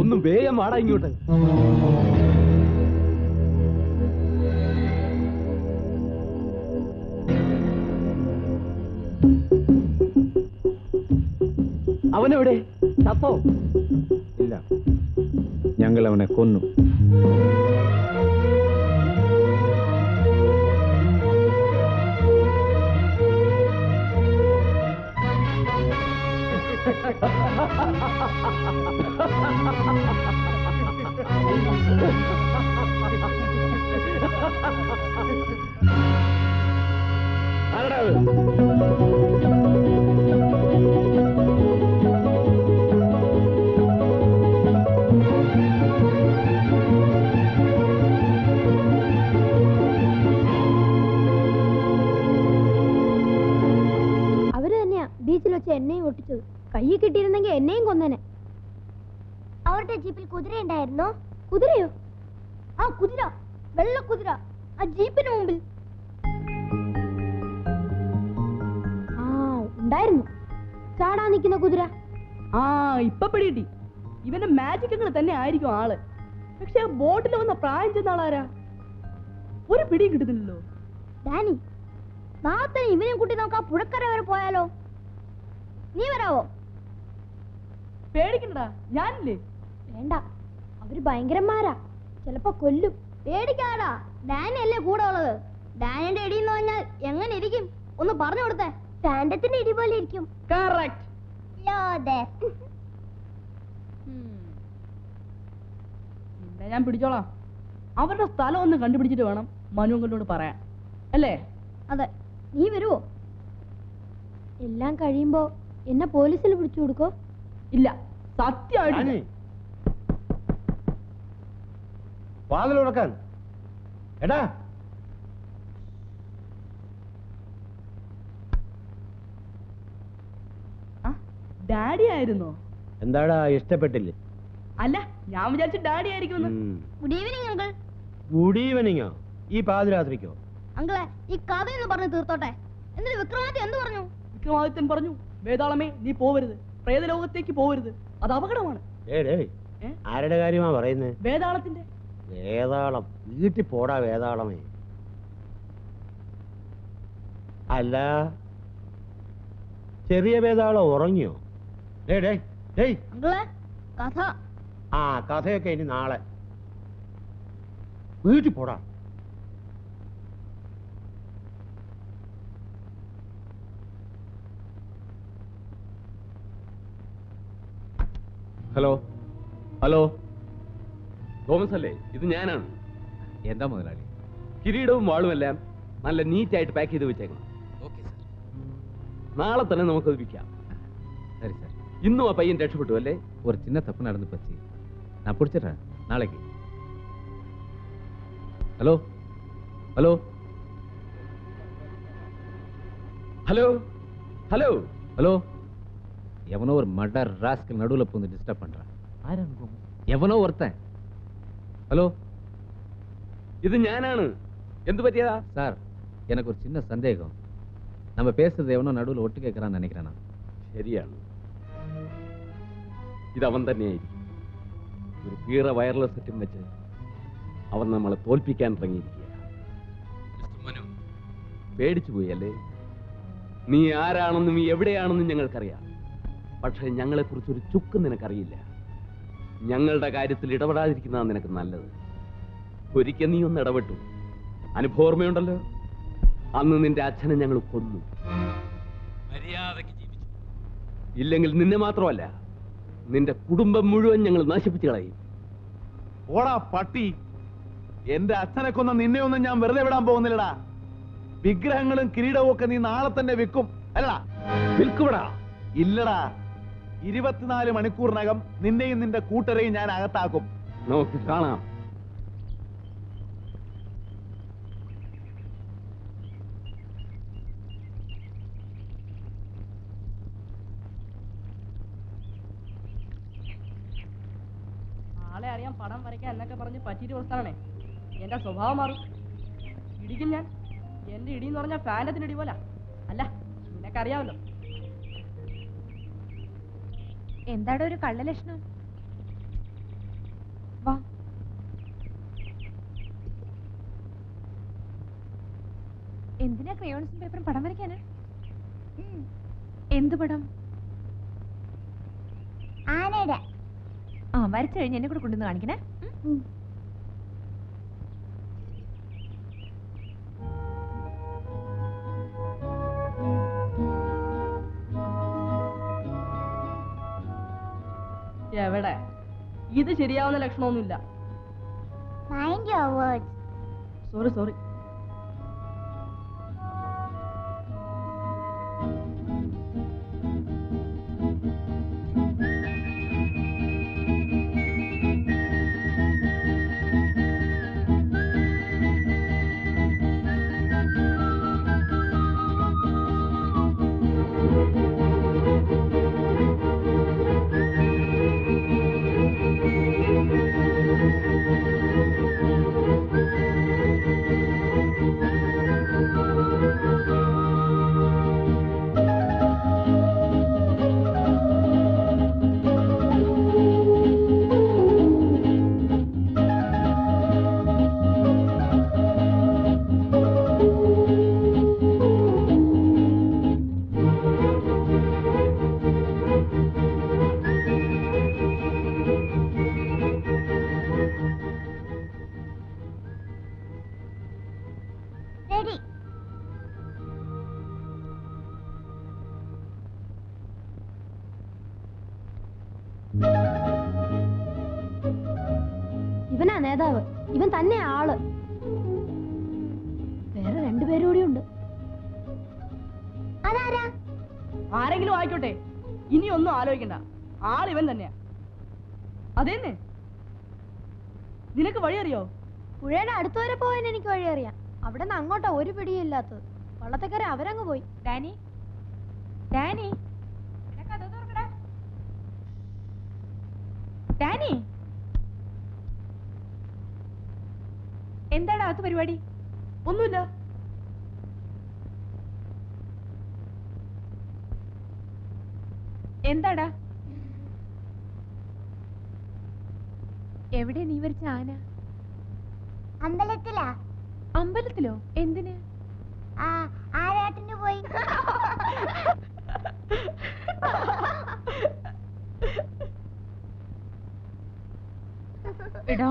ഒന്നും വേഗം വാടാ ഇങ്ങോട്ട്. അവനെവിടെ? ചത്തോ? ഇല്ല, ഞങ്ങൾ അവനെ കൊന്നു. പൊട്ടിച്ചത്. കയ്യിൽ കിട്ടിയിരുന്നെങ്കിൽ എന്നെയും കൊന്നേനെ. അവരുടെ ജീപ്പിൽ കുതിര ഉണ്ടായിരുന്നോ? കുതിരയോ? ആ കുതിര, വെള്ള കുതിര, ആ ജീപ്പിന് മുമ്പിൽ. ആ ഉണ്ടായിരുന്നു, ചാടാൻ നിൽക്കുന്ന കുതിര. ആ ഇപ്പൊ പിടികിട്ടി. ഇവന്റെ മാജിക്കുകൾ തന്നെ ആയിരിക്കും ആള്. പക്ഷെ ആ ബോട്ടിൽ വന്ന പ്രായം ചെന്ന ആളാരാ? ഒരു പിടിയും കിട്ടുന്നില്ലല്ലോ. ഡാനി, നാളെ ഇവനെയും കൂട്ടി നമുക്ക് ആ പുഴക്കര വരെ പോയാലോ? നീ വരാവോ? പേടിക്കണ്ടടാ, ഞാനില്ലേ. വേണ്ട, അവര് ഭയങ്കരന്മാരാ, ചിലപ്പോ കൊല്ലും. പേടിക്കാടാ, ഡാനി അല്ലേ കൂടെ ഉള്ളത്. ഡാനിയുടെ ഇടി എന്ന് പറഞ്ഞാൽ എങ്ങനെ ഇരിക്കും ഒന്ന് പറഞ്ഞു കൊടുത്തേ. ഫാൻഡത്തിന്റെ ഇടി പോലെ ഇരിക്കും. പിന്നെ ഞാൻ പിടിച്ചോളാം. അവരുടെ സ്ഥലം ഒന്ന് കണ്ടുപിടിച്ചിട്ട് വേണം മനു കൊണ്ടോട് പറയാൻ, അല്ലേ? അതെ. നീ വരുവോ? എല്ലാം കഴിയുമ്പോ എന്നെ പോലീസിൽ പിടിച്ചു കൊടുക്കോ? ഇല്ല, സത്യമായിട്ട്. വാതിൽ തുറക്കാൻ. എടാ, ഡാഡി ആയിരുന്നോ? എന്താടാ ഇഷ്ടപ്പെട്ടില്ലേ? അല്ല, ഞാൻ വിചാരിച്ചു ഡാഡി ആയിരിക്കും. Good evening uncle. ഗുഡ് ഈവനിങ്ങോ? ഈ പാതിരാത്രിക്കോ? അങ്കിളെ, ഈ കഥയൊന്ന് പറഞ്ഞു തീർത്തോട്ടെ. എന്നിട്ട് വിക്രമാദിത്യ എന്ത് പറഞ്ഞു? വിക്രമാദിത്യൻ പറഞ്ഞു, വേതാളമേ നീ പോവരുത്, പ്രേതലോകത്തേക്ക് പോവരുത്, അത് അപകടമാണ്. ആരുടെ കാര്യമാ പറയുന്നത്? വേതാളത്തിന്റെ. വേതാളം? വീട്ടിൽ പോടാ വേതാളമേ. അല്ല, ചെറിയ വേതാളം ഉറങ്ങിയോ? അങ്കിളെ, കഥ. ആ കഥയൊക്കെ ഇനി നാളെ. വീട്ടിൽ പോടാ. ഹലോ ഹലോ, തോമസ് അല്ലേ? ഇത് ഞാനാണ്. എന്താ മുതലാളി? കിരീടവും വാളുമെല്ലാം നല്ല നീറ്റായിട്ട് പാക്ക് ചെയ്ത് വെച്ചേക്കണം. നാളെ തന്നെ നമുക്കത് വിൽക്കാം. சரி சார். ഇന്നും ആ പയ്യൻ രക്ഷപ്പെട്ടു അല്ലേ? ஒரு சின்ன தப்பு நடந்து போச்சு, நான் பிடிச்சிடுறேன் நாளைக்கு. Hello hello hello hello hello, எவனோ ஒரு மர்டர் ராஸ்கல் நடுவில் பூந்து டிஸ்டர்ப் பண்றான். எவனோ ஒருத்தன். ஹலோ, ഇത് ഞാനാണ്. എന്ത് പറ്റിയതാ? சார், எனக்கு ஒரு சின்ன சந்தேகம். நம்ம பேசுறது எவனோ நடுவில் ஒட்டு கேட்கறான்னு நினைக்கிறேன் நான். ശരിയാണ്, ഇത് അവൻ തന്നെയായിരിക്കും. ഒരു കീറ വയർലെസ് സെറ്റും വെച്ച് അവൻ നമ്മളെ തോൽപ്പിക്കാൻ ഇറങ്ങിയിരിക്കുക. മനു, പേടിച്ചു പോയി അല്ലേ? നീ ആരാണെന്നും നീ എവിടെയാണെന്നും ഞങ്ങൾക്കറിയാം. പക്ഷെ ഞങ്ങളെക്കുറിച്ചൊരു ചുക്ക് നിനക്കറിയില്ല. ഞങ്ങളുടെ കാര്യത്തിൽ ഇടപെടാതിരിക്കുന്നതാണ് നിനക്ക് നല്ലത്. ഒരിക്കൽ നീ ഒന്ന് ഇടപെട്ടു, അനുഭവോർമ്മയുണ്ടല്ലോ. അന്ന് നിന്റെ അച്ഛനെ ഞങ്ങൾ കൊന്നു. മര്യാദയ്ക്ക് ജീവിച്ചു. ഇല്ലെങ്കിൽ നിന്നെ മാത്രമല്ല, നിന്റെ കുടുംബം മുഴുവൻ ഞങ്ങൾ നശിപ്പിച്ചു കളയും. ഓടാ പട്ടി, എന്റെ അച്ഛനെ കൊന്ന നിന്നെ ഒന്നും ഞാൻ വെറുതെ വിടാൻ പോകുന്നില്ലടാ. വിഗ്രഹങ്ങളും കിരീടവും ഒക്കെ നീ നാളെ തന്നെ വിൽക്കും അല്ലടാ? വിൽക്കുവിടാ? ഇല്ലടാ, 24 മണിക്കൂറിനകം നിന്നെയും നിന്റെ കൂട്ടരെയും ഞാൻ അകത്താക്കും. നമുക്ക് കാണാം. ആളെ അറിയാൻ, പടം വരയ്ക്കാൻ എന്നൊക്കെ പറഞ്ഞ് പറ്റിയിട്ട് പ്രസ്ഥാനേ എന്റെ സ്വഭാവം മാറും. ഇടിക്കും ഞാൻ. എന്റെ ഇടി എന്ന് പറഞ്ഞാൽ ഫാനത്തിന് ഇടി പോലെ അല്ല, നിനക്കറിയാമല്ലോ. എന്താടോ ഒരു കള്ളലക്ഷണം? വാ. എന്തിനാ ക്രയോൺസും പേപ്പറും പടം വരയ്ക്കാനാ? എന്ത് പടം? ആനയുടെ. ആ, വരച്ചു കഴിഞ്ഞ് എന്നെ കൂടെ കൊണ്ടുവന്ന് കാണിക്കണേ. എവിടെ? ഇത് ശരിയാവുന്ന ലക്ഷണമൊന്നുമില്ല. Sorry sorry. ഇവനാ നേതാവ്, ഇവൻ തന്നെ ആള്. വേറെ രണ്ടുപേരും കൂടി ഉണ്ട്. അതാരാ? ആരെങ്കിലും ആയിക്കോട്ടെ, ഇനി ഒന്നും ആലോചിക്കണ്ട. ആളിവൻ തന്നെയാ. അതേന്നെ. നിനക്ക് വഴി അറിയോ? പുഴയുടെ അടുത്തുവരെ പോകാൻ എനിക്ക് വഴി അറിയാം. അവിടെ നിന്ന് അങ്ങോട്ടാ ഒരു പിടിയും ഇല്ലാത്തത്. വള്ളത്തേക്കര അവരങ്ങ് പോയി. ഡാനി, ഡാനി, ഡാനി, എന്താണ് അകത്ത് പരിപാടി? ഒന്നുമില്ല. എന്താടാ? എവിടെ നീ വരച്ച ആന? അമ്പലത്തിലാ. അമ്പലത്തിലോ? എന്തിന്? ആരാട്ടിന് പോയി. എടോ,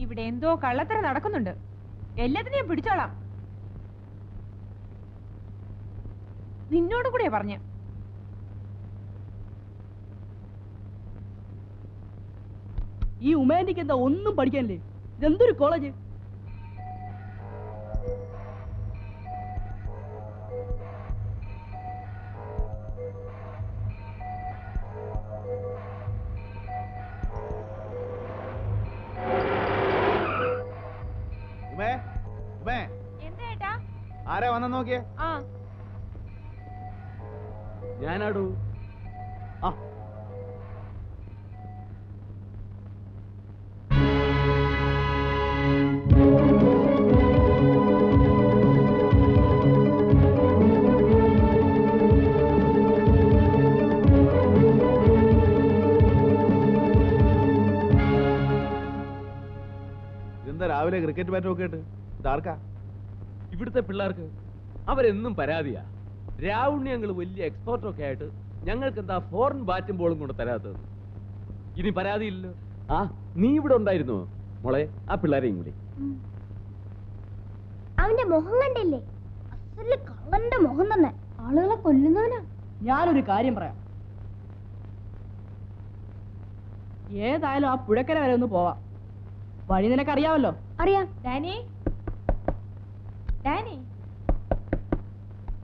ഇവിടെ എന്തോ കള്ളത്തരം നടക്കുന്നുണ്ട്. എല്ലാത്തിനെയും പിടിച്ചോളാം. നിന്നോട് കൂടെ പറഞ്ഞ. ഈ ഉമേന്റിക്ക് എന്താ ഒന്നും പഠിക്കാനില്ലേ? ഇതെന്തൊരു കോളേജ്? ആരാ വന്ന നോക്കിയേ? ഞാനാടൂ. ആ ഇതെന്താ രാവിലെ ക്രിക്കറ്റ് ബാറ്റ് ഒക്കെ ഇട്ട്? ഇതാർക്കാ? ഇവിടുത്തെ പിള്ളേർക്ക് അവരെന്നും പരാതിയാ. രാവുണ്ണി ഞങ്ങൾ വലിയ എക്സ്പോർട്ടൊക്കെ ആയിട്ട് ഞങ്ങൾക്ക് എന്താ ഫോറിൻ ബാറ്റും ബോളും കൊണ്ട് തരാത്തത്? ഇനി പരാതിയില്ലല്ലോ. ആ, നീ ഇവിടെ ഉണ്ടായിരുന്നോ മോളെ? ആ പിള്ളേരെയും കൂടി. അവന്റെ മുഖം കണ്ടില്ലേ? അസല് കള്ളന്റെ മുഖം തന്നെ. ആളുകളെ കൊല്ലുന്നവനാ. ഞാനൊരു കാര്യം പറയാം. ഏതായാലും ആ പുഴക്കര വരെ ഒന്ന് പോവാം. വഴി നിനക്കറിയാമല്ലോ. അറിയാം. ഡാനി, ഡാനി,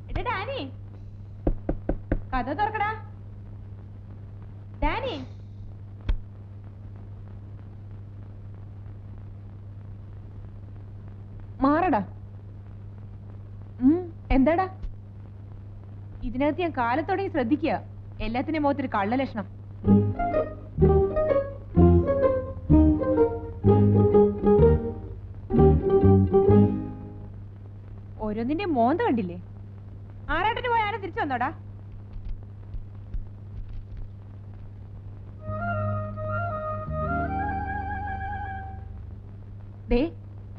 എടാ ഡാനി, കഥ തുറക്കടാ. ഡാനി, മാറടാ. എന്താടാ? ഇതിനകത്ത് ഞാൻ കാലത്തോടെ ശ്രദ്ധിക്കുക. എല്ലാത്തിനും മുഖത്തൊരു കള്ളലക്ഷണം. ഓരോന്നിന്റെ മോന്ത കണ്ടില്ലേ? ആറാട്ടിന് പോയ ആന തിരിച്ചു വന്നോടാ? ദേ,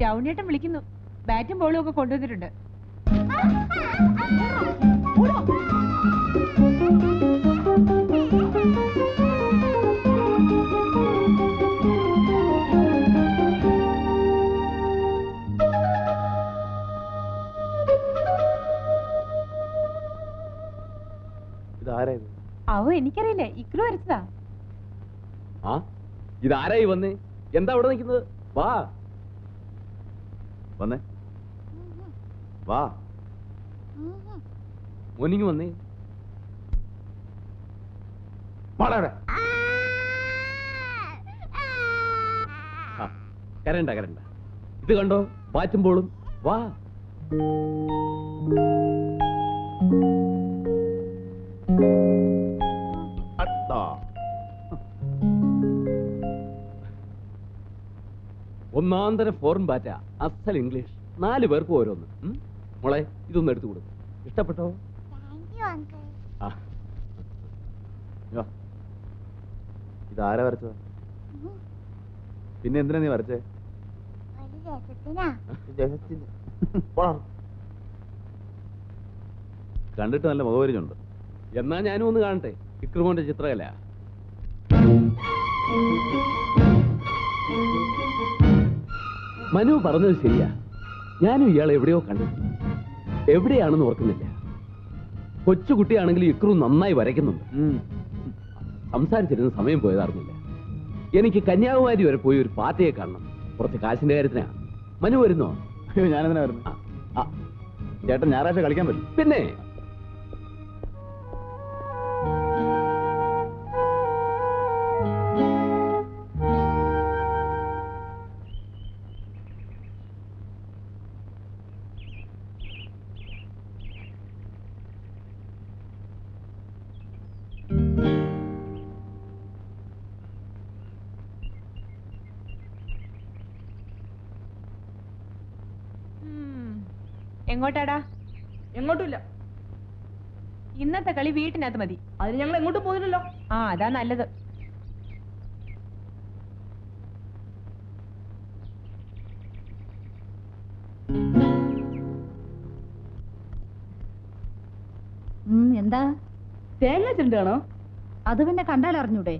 ടൗണിയേട്ടൻ വിളിക്കുന്നു. ബാറ്റും ബോളും ഒക്കെ കൊണ്ടുവന്നിട്ടുണ്ട്. അവ എനിക്കറിയില്ല. ഇക്രു വരച്ചതാ. ആ, ഇതാരായി വന്നേ? എന്താ അവിടെ നിൽക്കുന്നത്? വാ വന്നേ, വാ. മോനിങ് വന്നേ. കരണ്ട കരണ്ട. ഇത് കണ്ടോ ബാറ്റും ബോളും? വാ. ഒന്നാന്തരം ഫോറിൻ ബാറ്റാ, അസൽ ഇംഗ്ലീഷ്. 4 പേർക്കും ഓരോന്ന്. മോളെ, ഇതൊന്നും എടുത്തു കൊടുക്കും. ഇഷ്ടപ്പെട്ടോ? ഇതാരാ വരച്ചതാ? പിന്നെ എന്തിനാ നീ വരച്ചേ? കണ്ടിട്ട് നല്ല മുഖപരിചയുണ്ട്. എന്നാ ഞാനും ഒന്ന് കാണട്ടെ ഇക്രുമോന്റെ ചിത്രകല. മനു പറഞ്ഞത് ശരിയാ. ഞാനും ഇയാളെ എവിടെയോ കണ്ടിട്ടുണ്ട്. എവിടെയാണെന്ന് ഓർക്കുന്നില്ല. കൊച്ചുകുട്ടിയാണെങ്കിലും ഇക്രു നന്നായി വരയ്ക്കുന്നുണ്ട്. സംസാരിച്ചിരുന്ന സമയം പോയത് അറിഞ്ഞില്ല. എനിക്ക് കന്യാകുമാരി വരെ പോയി ഒരു പാർട്ടിയെ കാണണം. കുറച്ച് കാശിന്റെ കാര്യത്തിനാ. മനു വരുന്നോ? അയ്യോ, ഞാനെന്തിനാ വരുന്നത്? ചേട്ടൻ ഞായറാഴ്ച കളിക്കാൻ പറ്റും? പിന്നെ എങ്ങോട്ടാടാ? എങ്ങോട്ടുമില്ല. ഇന്നത്തെ കളി വീട്ടിനകത്ത് മതി. അതിന് ഞങ്ങൾ എങ്ങോട്ടും പോയില്ലല്ലോ. ആ, അതാ നല്ലത്. എന്താ തേങ്ങ ചെണ്ടാണോ? അത് പിന്നെ കണ്ടാൽ അറിഞ്ഞൂടെ?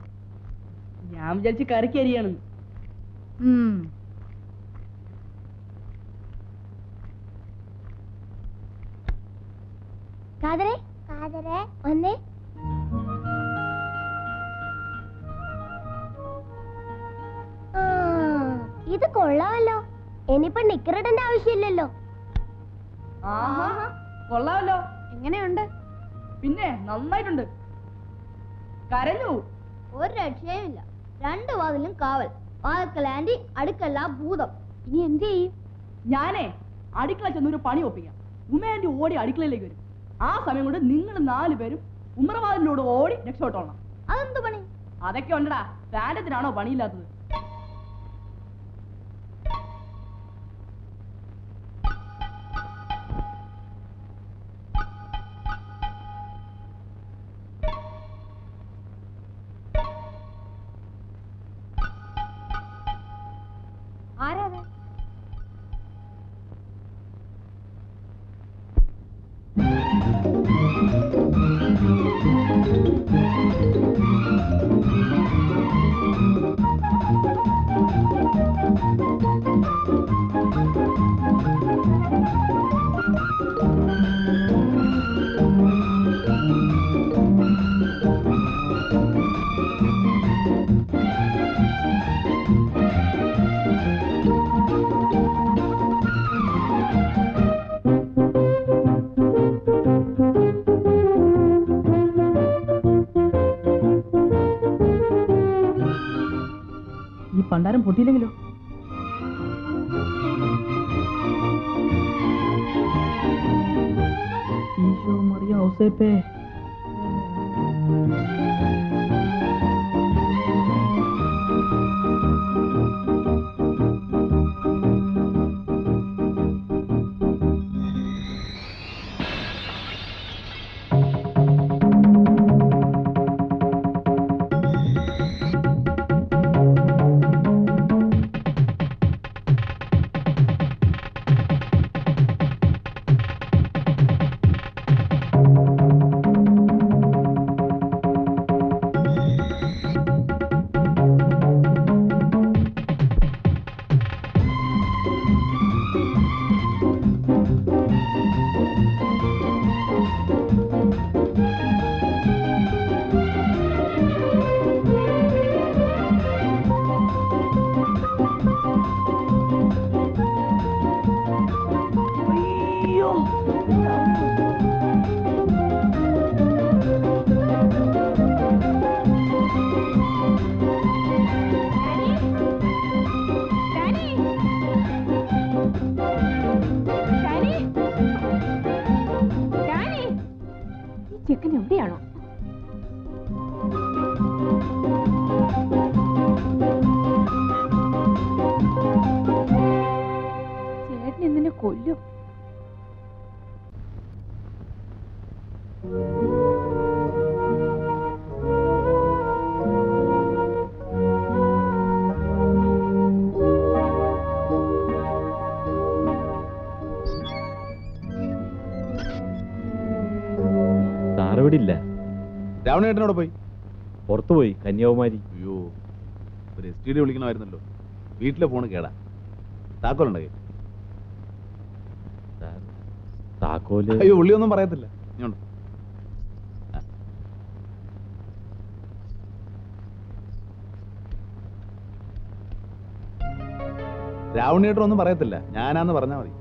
ഞാൻ വിചാരിച്ച് കറിക്ക് അരിയാണ്. കാതരെ കാതരെ വന്നേ. ഇത് കൊള്ളാമല്ലോ. ഇനിയിപ്പോ നിക്കറിടേണ്ട ആവശ്യമില്ലല്ലോ. കൊള്ളാമല്ലോ. എങ്ങനെയുണ്ട്? പിന്നെ നന്നായിട്ടുണ്ട്. കരഞ്ഞു. ഒരു രക്ഷയുമില്ല. 2 വാതിലും കാവൽ. വാതിൽക്കൽ ആന്റി, അടുക്കല്ല ഭൂതം. ഇനി എന്ത് ചെയ്യും? ഞാനേ അടുക്കള ചെന്നൊരു പണി ഒപ്പിക്കാം. ഉമ്മ ആന്റി ഓടി അടുക്കളയിലേക്ക് വരും. ആ സമയം കൊണ്ട് നിങ്ങൾ 4 പേരും ഉമ്മറവാതിലൂടെ ഓടി രക്ഷപ്പെട്ടോളണം. അതെന്ത് പണി? അതൊക്കെ ഉണ്ടടാ. പാൻഡത്തിനാണോ പണിയില്ലാത്തത്? ആരാത്? ഈ പണ്ടാരം പൊട്ടിയില്ലെങ്കിലോ? ഈശോ മറിയ ഔസേപ്പേ. ചെക്കൻ എവിടെയാണോ? ചേട്ടൻ എന്തിനെ കൊല്ലും? സാറവിടില്ല. രാവണേട്ടനോട് പോയി? പുറത്തു പോയി, കന്യാകുമാരി. അയ്യോ, ഒരു STD വിളിക്കണമായിരുന്നല്ലോ. വീട്ടിലെ ഫോണ് കേടാ. താക്കോലുണ്ടോ? താക്കോല്. അയ്യോ, ഉള്ളിയൊന്നും പറയത്തില്ല. രാവണിയേട്ടൊന്നും പറയത്തില്ല, ഞാനാന്ന് പറഞ്ഞാൽ മതി.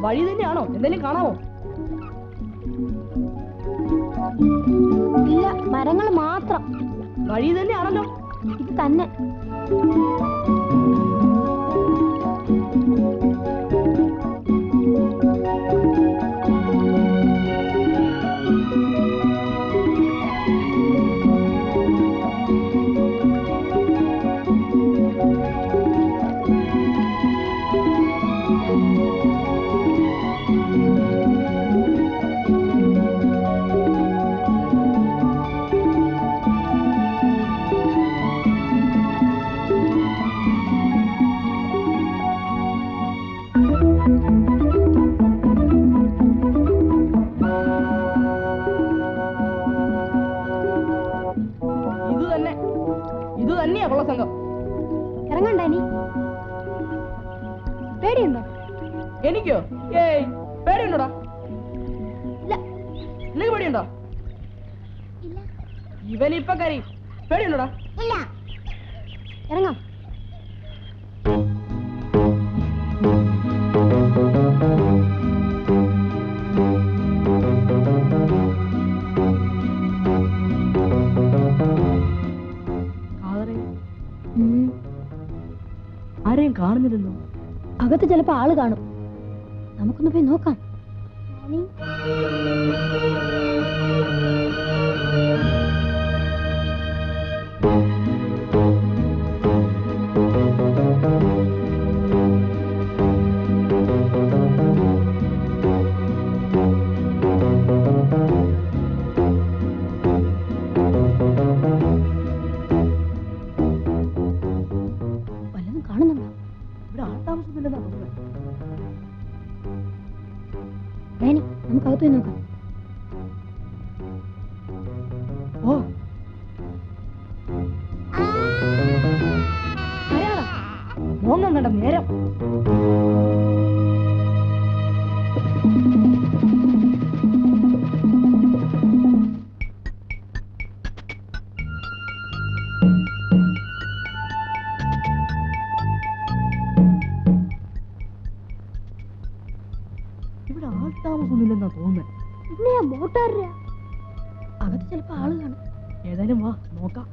വഴി തന്നെയാണോ? എന്തെങ്കിലും കാണാമോ? ഇല്ല, മരങ്ങൾ മാത്രം. വഴി തന്നെയാണല്ലോ. ഇത് തന്നെ. ഇത് തന്നെയാ കൊള്ള സംഘം. ഇറങ്ങണ്ടാനി. പേടിയുണ്ടോ? എനിക്കോ? ഏയ്, പേടിയുണ്ടോടാ? ഇല്ല. നിനക്ക് പേടിയുണ്ടോ? ഇവനിപ്പൊ കരി. പേടിയുണ്ടോടാ? ഇല്ല. ഇറങ്ങാം. ആരെയും കാണുന്നില്ലല്ലോ. അകത്ത് ചിലപ്പോ ആള് കാണും. നമുക്കൊന്ന് പോയി നോക്കാം. ഡാനി നമുക്ക് അകത്ത് പോയി നോക്കാം. ഓ മോങ്ങം കണ്ട നേരം. ഇവിടെ ആൾ താമസമൊന്നുമില്ലെന്നാ തോന്നുന്നത്. ബോട്ടാരാ അകത്ത് ചിലപ്പോ ആള് കാണും. ഏതായാലും വാ നോക്കാം.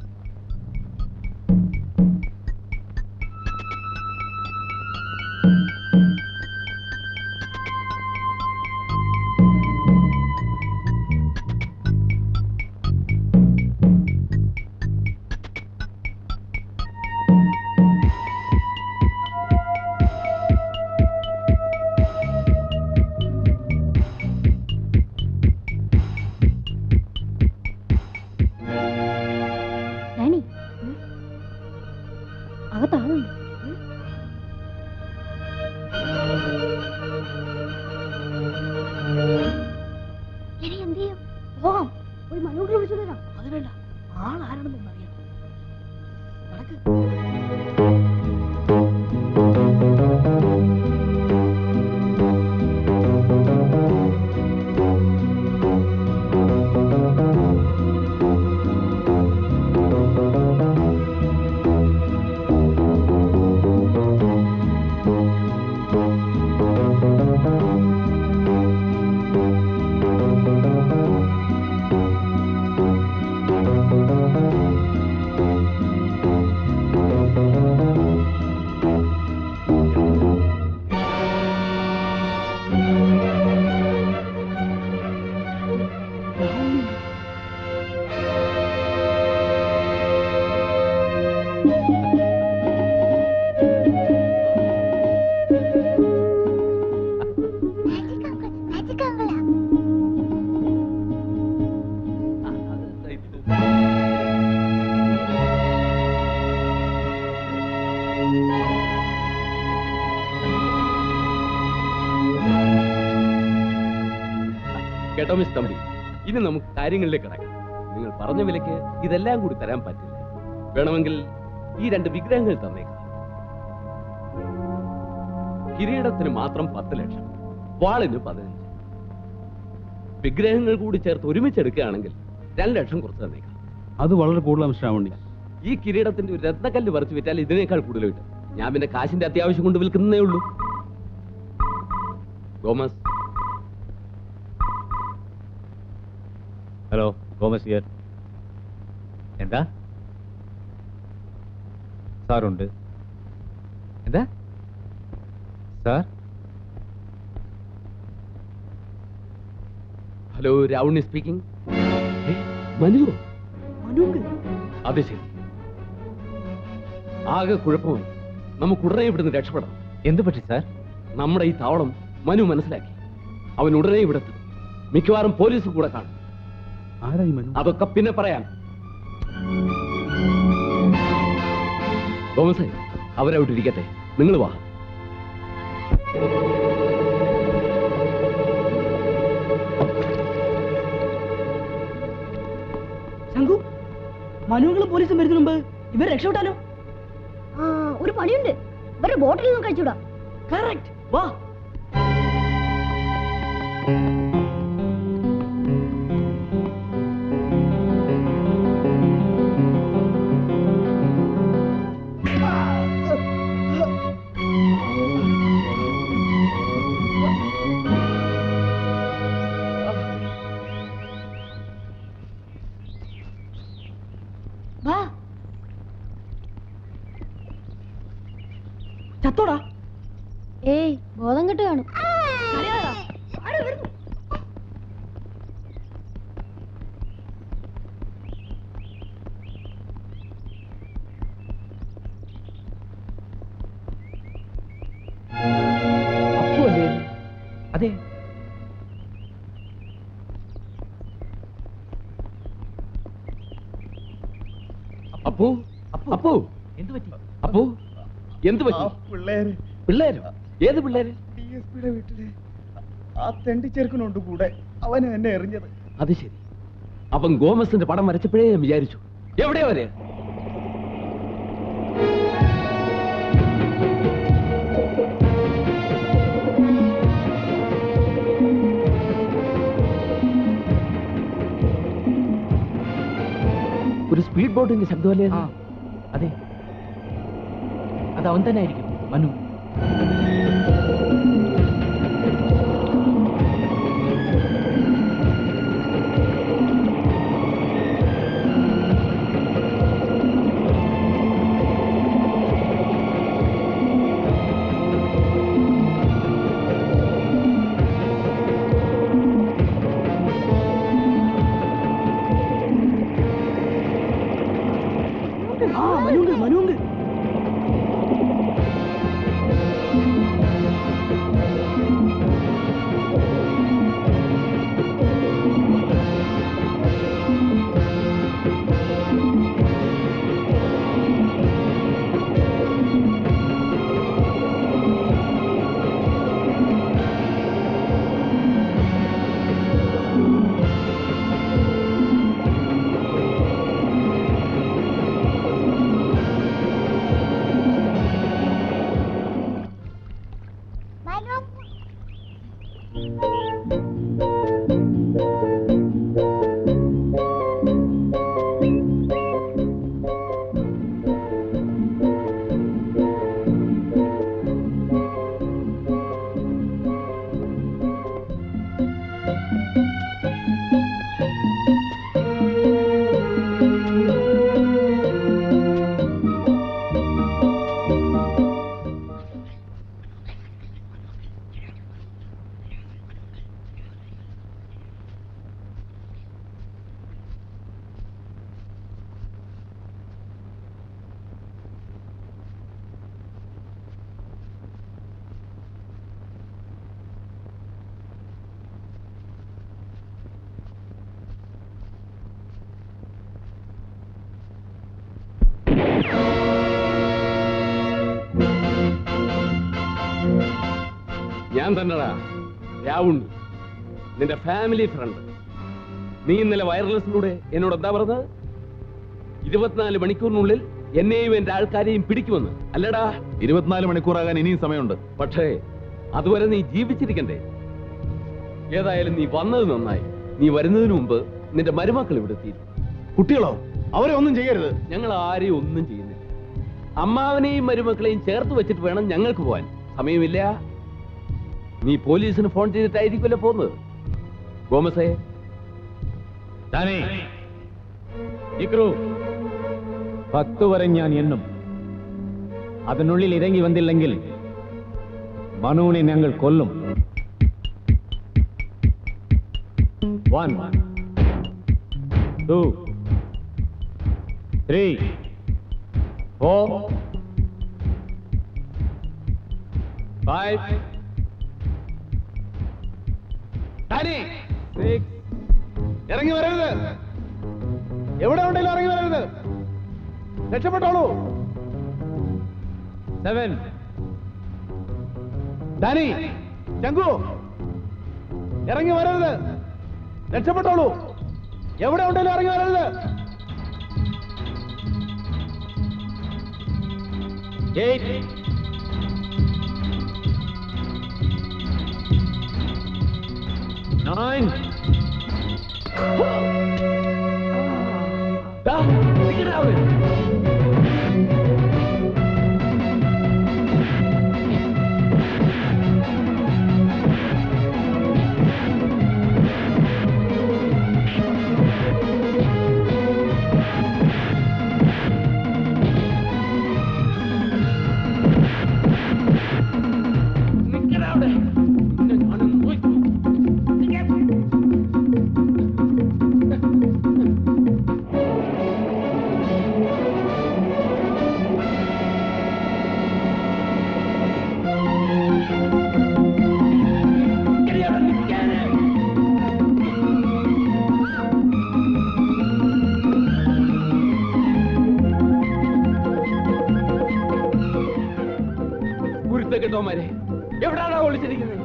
അകത്താളുണ്ട്. ഇനി എന്ത് ചെയ്യും? പോകാം. ഒരു മനോഹരം വിളിച്ചോണ്ട് വരാം. അത് വേണ്ട, ആളാരാണെന്നൊന്നും അറിയാം. നടക്ക്. കേട്ടോ മിസ് തമ്പി, ഇനി നമുക്ക് കാര്യങ്ങളിലേക്ക് കിടക്കാം. നിങ്ങൾ പറഞ്ഞ വിലയ്ക്ക് ഇതെല്ലാം കൂടി തരാൻ പറ്റില്ല. വേണമെങ്കിൽ ഈ 2 വിഗ്രഹങ്ങൾ തന്നേക്കാം. കിരീടത്തിന് മാത്രം 10 ലക്ഷം, വാളിന് 15. വിഗ്രഹങ്ങൾ കൂടി ചേർത്ത് ഒരുമിച്ചെടുക്കുകയാണെങ്കിൽ 2 ലക്ഷം കുറച്ച് തന്നേക്കാം. അത് വളരെ കൂടുതലാണ് ശ്രാവണി. ഈ കിരീടത്തിന്റെ ഒരു രത്നക്കല്ല് പറിച്ചു വിറ്റാൽ ഇതിനേക്കാൾ കൂടുതൽ കിട്ടും. ഞാൻ പിന്നെ കാശിന്റെ അത്യാവശ്യം കൊണ്ട് വിൽക്കുന്നേ ഉള്ളൂ. തോമസ്. Hello, Thomas here. എന്താ സാറുണ്ട്? എന്താ സാർ? Hello, Ravunni speaking. മനു? മനുങ്ക്? അത് ശരി, ആകെ കുഴപ്പമായി. നമുക്ക് ഉടനെ ഇവിടുന്ന് രക്ഷപ്പെടണം. എന്ത് പറ്റി സാർ? നമ്മുടെ ഈ താവളം മനു മനസ്സിലാക്കി. അവൻ ഉടനെ ഇവിടെത്തും. മിക്കവാറും പോലീസ് കൂടെ കാണും. ആരായി മനു? അതൊക്കെ പിന്നെ പറയാം. തോമസേ, അവരവിടെ ഇരിക്കട്ടെ, നിങ്ങൾ വാ. ശംഖു, മനുങ്ങളും പോലീസും വരുന്നതിന് മുമ്പ് ഇവർ രക്ഷപ്പെട്ടാലോ? ഒരു പണിയുണ്ട്. ഇവരുടെ ബോട്ടിൽ നിന്നും കഴിച്ചുകൂടാ. കറക്റ്റ്, വാ. ചത്തോടാ? ഏയ്, ബോധം കെട്ട് കാണും. അതെ, അപ്പോ അപ്പോ എന്ത് പറ്റി? അപ്പോ എന്ത് പറ്റി? പിള്ളേരോ? ഏത് പിള്ളേര്? DSP-യുടെ വീട്ടില് ആ തെണ്ടിച്ചെറുക്കനുണ്ട് കൂടെ. അവന് എന്നെ എറിഞ്ഞത്. അത് ശരി. അവൻ ഗോമസിന്റെ പടം വരച്ചപ്പോഴേ ഞാൻ വിചാരിച്ചു എവിടെയാ വരെ. ഒരു സ്പീഡ് ബോട്ടിന്റെ ശബ്ദമല്ലേ? അതെ, അത് അവൻ തന്നെ ആയിരിക്കും, മനു. ഞാൻ തന്നെടാ രാവുണ്ണി, നിന്റെ ഫാമിലി ഫ്രണ്ട്. നീ ഇന്നലെ വയർലെസ്സിലൂടെ എന്നോട് എന്താ പറഞ്ഞത്? 24 മണിക്കൂറിനുള്ളിൽ എന്നെയും എന്റെ ആൾക്കാരെയും പിടിക്കുമെന്ന് അല്ലടാ? 24 മണിക്കൂറാകാൻ ഇനിയും സമയമുണ്ട്. പക്ഷേ അതുവരെ നീ ജീവിച്ചിരിക്കണ്ടേ? ഏതായാലും നീ വന്നത് നന്നായി. നീ വരുന്നതിന് മുമ്പ് നിന്റെ മരുമക്കൾ ഇവിടെ എത്തിയിരുന്നു. കുട്ടികളോ? അവരെ ഒന്നും ചെയ്യരുത്. ഞങ്ങൾ ആരെയും ഒന്നും ചെയ്യുന്നില്ല. അമ്മാവനെയും മരുമക്കളെയും ചേർത്ത് വെച്ചിട്ട് വേണം ഞങ്ങൾക്ക് പോവാൻ. സമയമില്ല. നീ പോലീസിന് ഫോൺ ചെയ്തിട്ടായിരിക്കുമല്ലോ പോകുന്നത്. ഗോമസേ, 10 വരെ ഞാൻ എണ്ണും. അതിനുള്ളിൽ ഇറങ്ങി വന്നില്ലെങ്കിൽ മനുവിനെ ഞങ്ങൾ കൊല്ലും. 1 2 3 4 5 6. ഇറങ്ങി വരരുത്. എവിടെ ഉണ്ടെങ്കിലും ഇറങ്ങി വരരുത്. രക്ഷപ്പെട്ടോളൂ. 7. ഡാനി, ചങ്കു, ഇറങ്ങി വരരുത്. രക്ഷപ്പെട്ടോളൂ. എവിടെ ഉണ്ടെങ്കിലും ഇറങ്ങി വരരുത്. 8. 9. Get out of it! Get out of it! വിളിച്ചിരിക്കുന്നത്.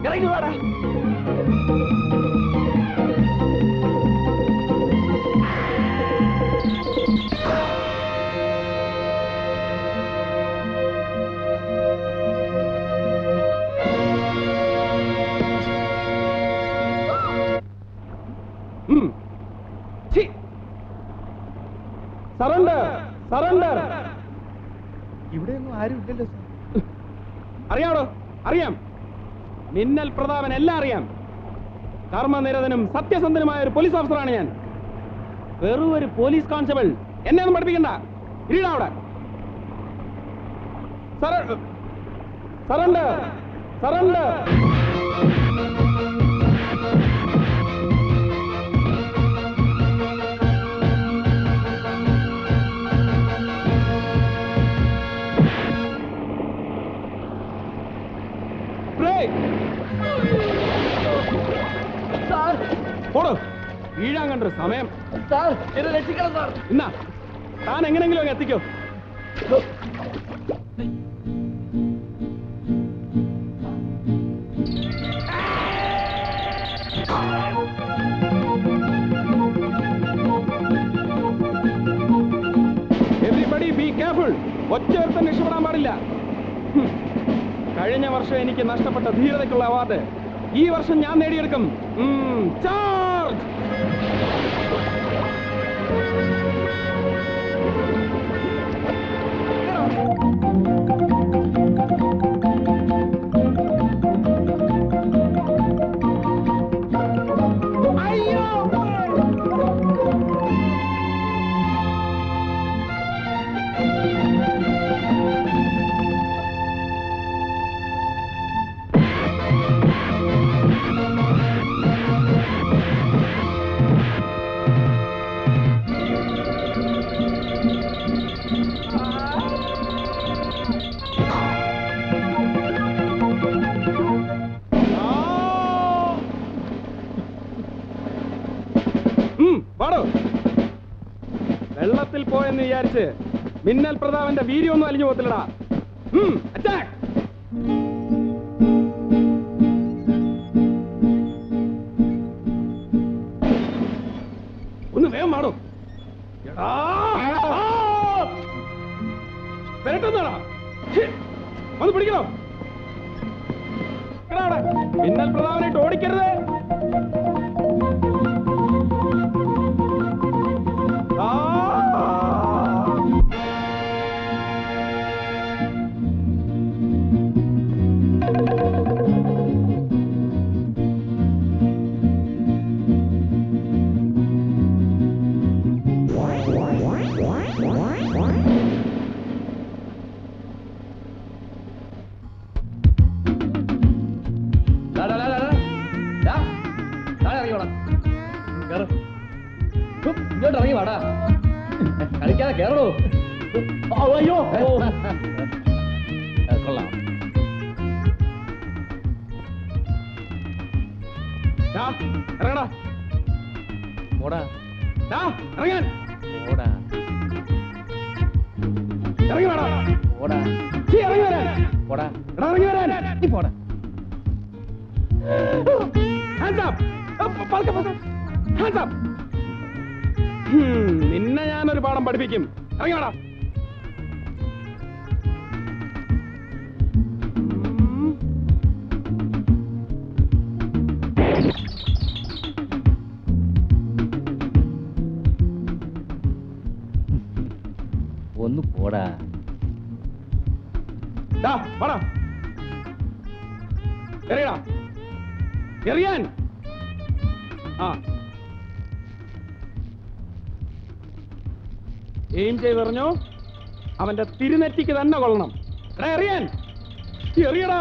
ഇറങ്ങി വാടാ. Surrender, surrender. ഇവിടെയൊന്നും ആരും ഇല്ലല്ലോ സാർ. അറിയാമോ? അറിയാം. മിന്നൽ പ്രതാപൻ എല്ലാം അറിയാം. കർമ്മനിരതനും സത്യസന്ധനുമായ ഒരു പോലീസ് ഓഫീസറാണ് ഞാൻ. വെറും ഒരു പോലീസ് കോൺസ്റ്റബിൾ. എന്നെ ഒന്നും പഠിപ്പിക്കണ്ട. ഇരിടാ അവിടെ. Surrender, surrender. വീഴാൻ കണ്ടൊരു സമയം. സാർ എന്നെ രക്ഷിക്കണം സാർ. എന്നാ താൻ എങ്ങനെങ്കിലും അങ്ങ് എത്തിക്കോ. Everybody be careful. ഒറ്റയൊരുത്തൻ രക്ഷപ്പെടാൻ പാടില്ല. കഴിഞ്ഞ വർഷം എനിക്ക് നഷ്ടപ്പെട്ട ധീരതയ്ക്കുള്ള അവാർഡ് ഈ വർഷം ഞാൻ നേടിയെടുക്കും. ചാർജ്. വെള്ളത്തിൽ പോയെന്ന് വിചാരിച്ച് മിന്നൽ പ്രതാപന്റെ വീര്യമൊന്നും അലിഞ്ഞു പോകത്തില്ലടാ. അറ്റാക്ക്. ഒന്ന് വേഗം മാറും. വരട്ടെന്നാടാ. ഒന്ന് പിടിക്കണോ? മിന്നൽ പ്രതാപനായിട്ട് ഓടിക്കരുത്. ഇങ്ങോട്ട് ഇറങ്ങി വാടാ. കളിക്കാതെ കേറണോ? അയ്യോ കൊള്ളാം. ഇറങ്ങടാ. ഓടാ ഇറങ്ങാൻ. ഓടാ ഇറങ്ങി വേടാ. ഓടാ ഇറങ്ങി വരാൻ. ഓടാ ഇറങ്ങി വരാൻ. നീ പോടാ. Hands up. Hands up. നിന്നെ ഞാനൊരു പാഠം പഠിപ്പിക്കും. ഇറങ്ങി വേടാ. ഒന്ന് പോടാ. വാടാ. എറിയടാ. എറിയാൻ. എയിം ചെയ്ത് എറിഞ്ഞോ അവന്റെ തിരുനെറ്റിക്ക് തന്നെ കൊള്ളണം. എറിയാൻ. എറിയടാ.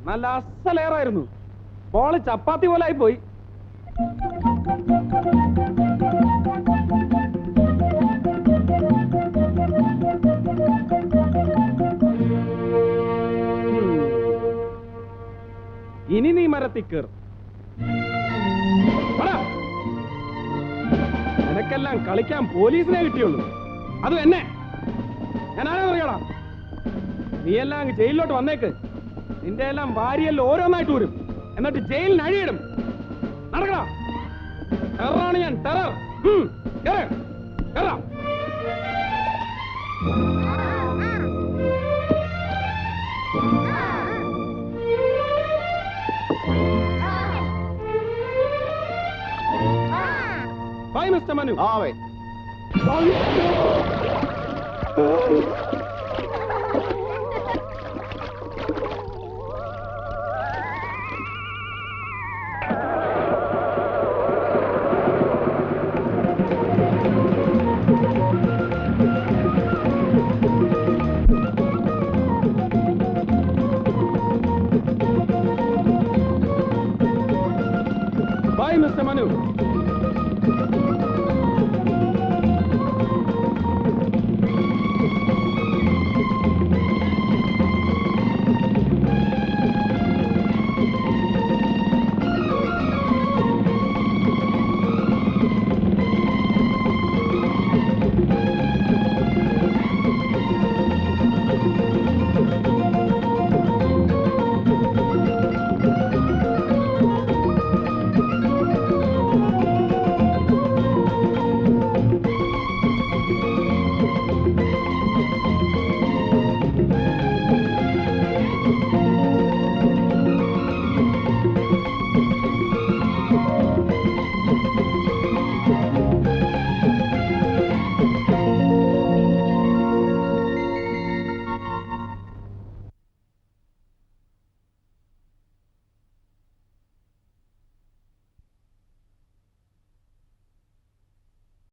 നല്ല അസലേറായിരുന്നു. ബോള് ചപ്പാത്തി പോലെ ആയി പോയി. അമ്പലത്തിൽ കയറും. നിനക്കെല്ലാം കളിക്കാൻ പോലീസിനെ കിട്ടിയുള്ളൂ, അതും എന്നെ. ഞാൻ ആരാന്ന് അറിയടാ? നീ എല്ലാം അങ്ങ് ജയിലിലോട്ട് വന്നേക്ക്. നിന്റെ എല്ലാം വാരിയെല്ലാം ഓരോന്നായിട്ട് വരും, എന്നിട്ട് ജയിലിന് അഴിയിടും. നടക്കടാ. ടെററാണ് ഞാൻ, terror. Bye, Mr. Manu. Bye.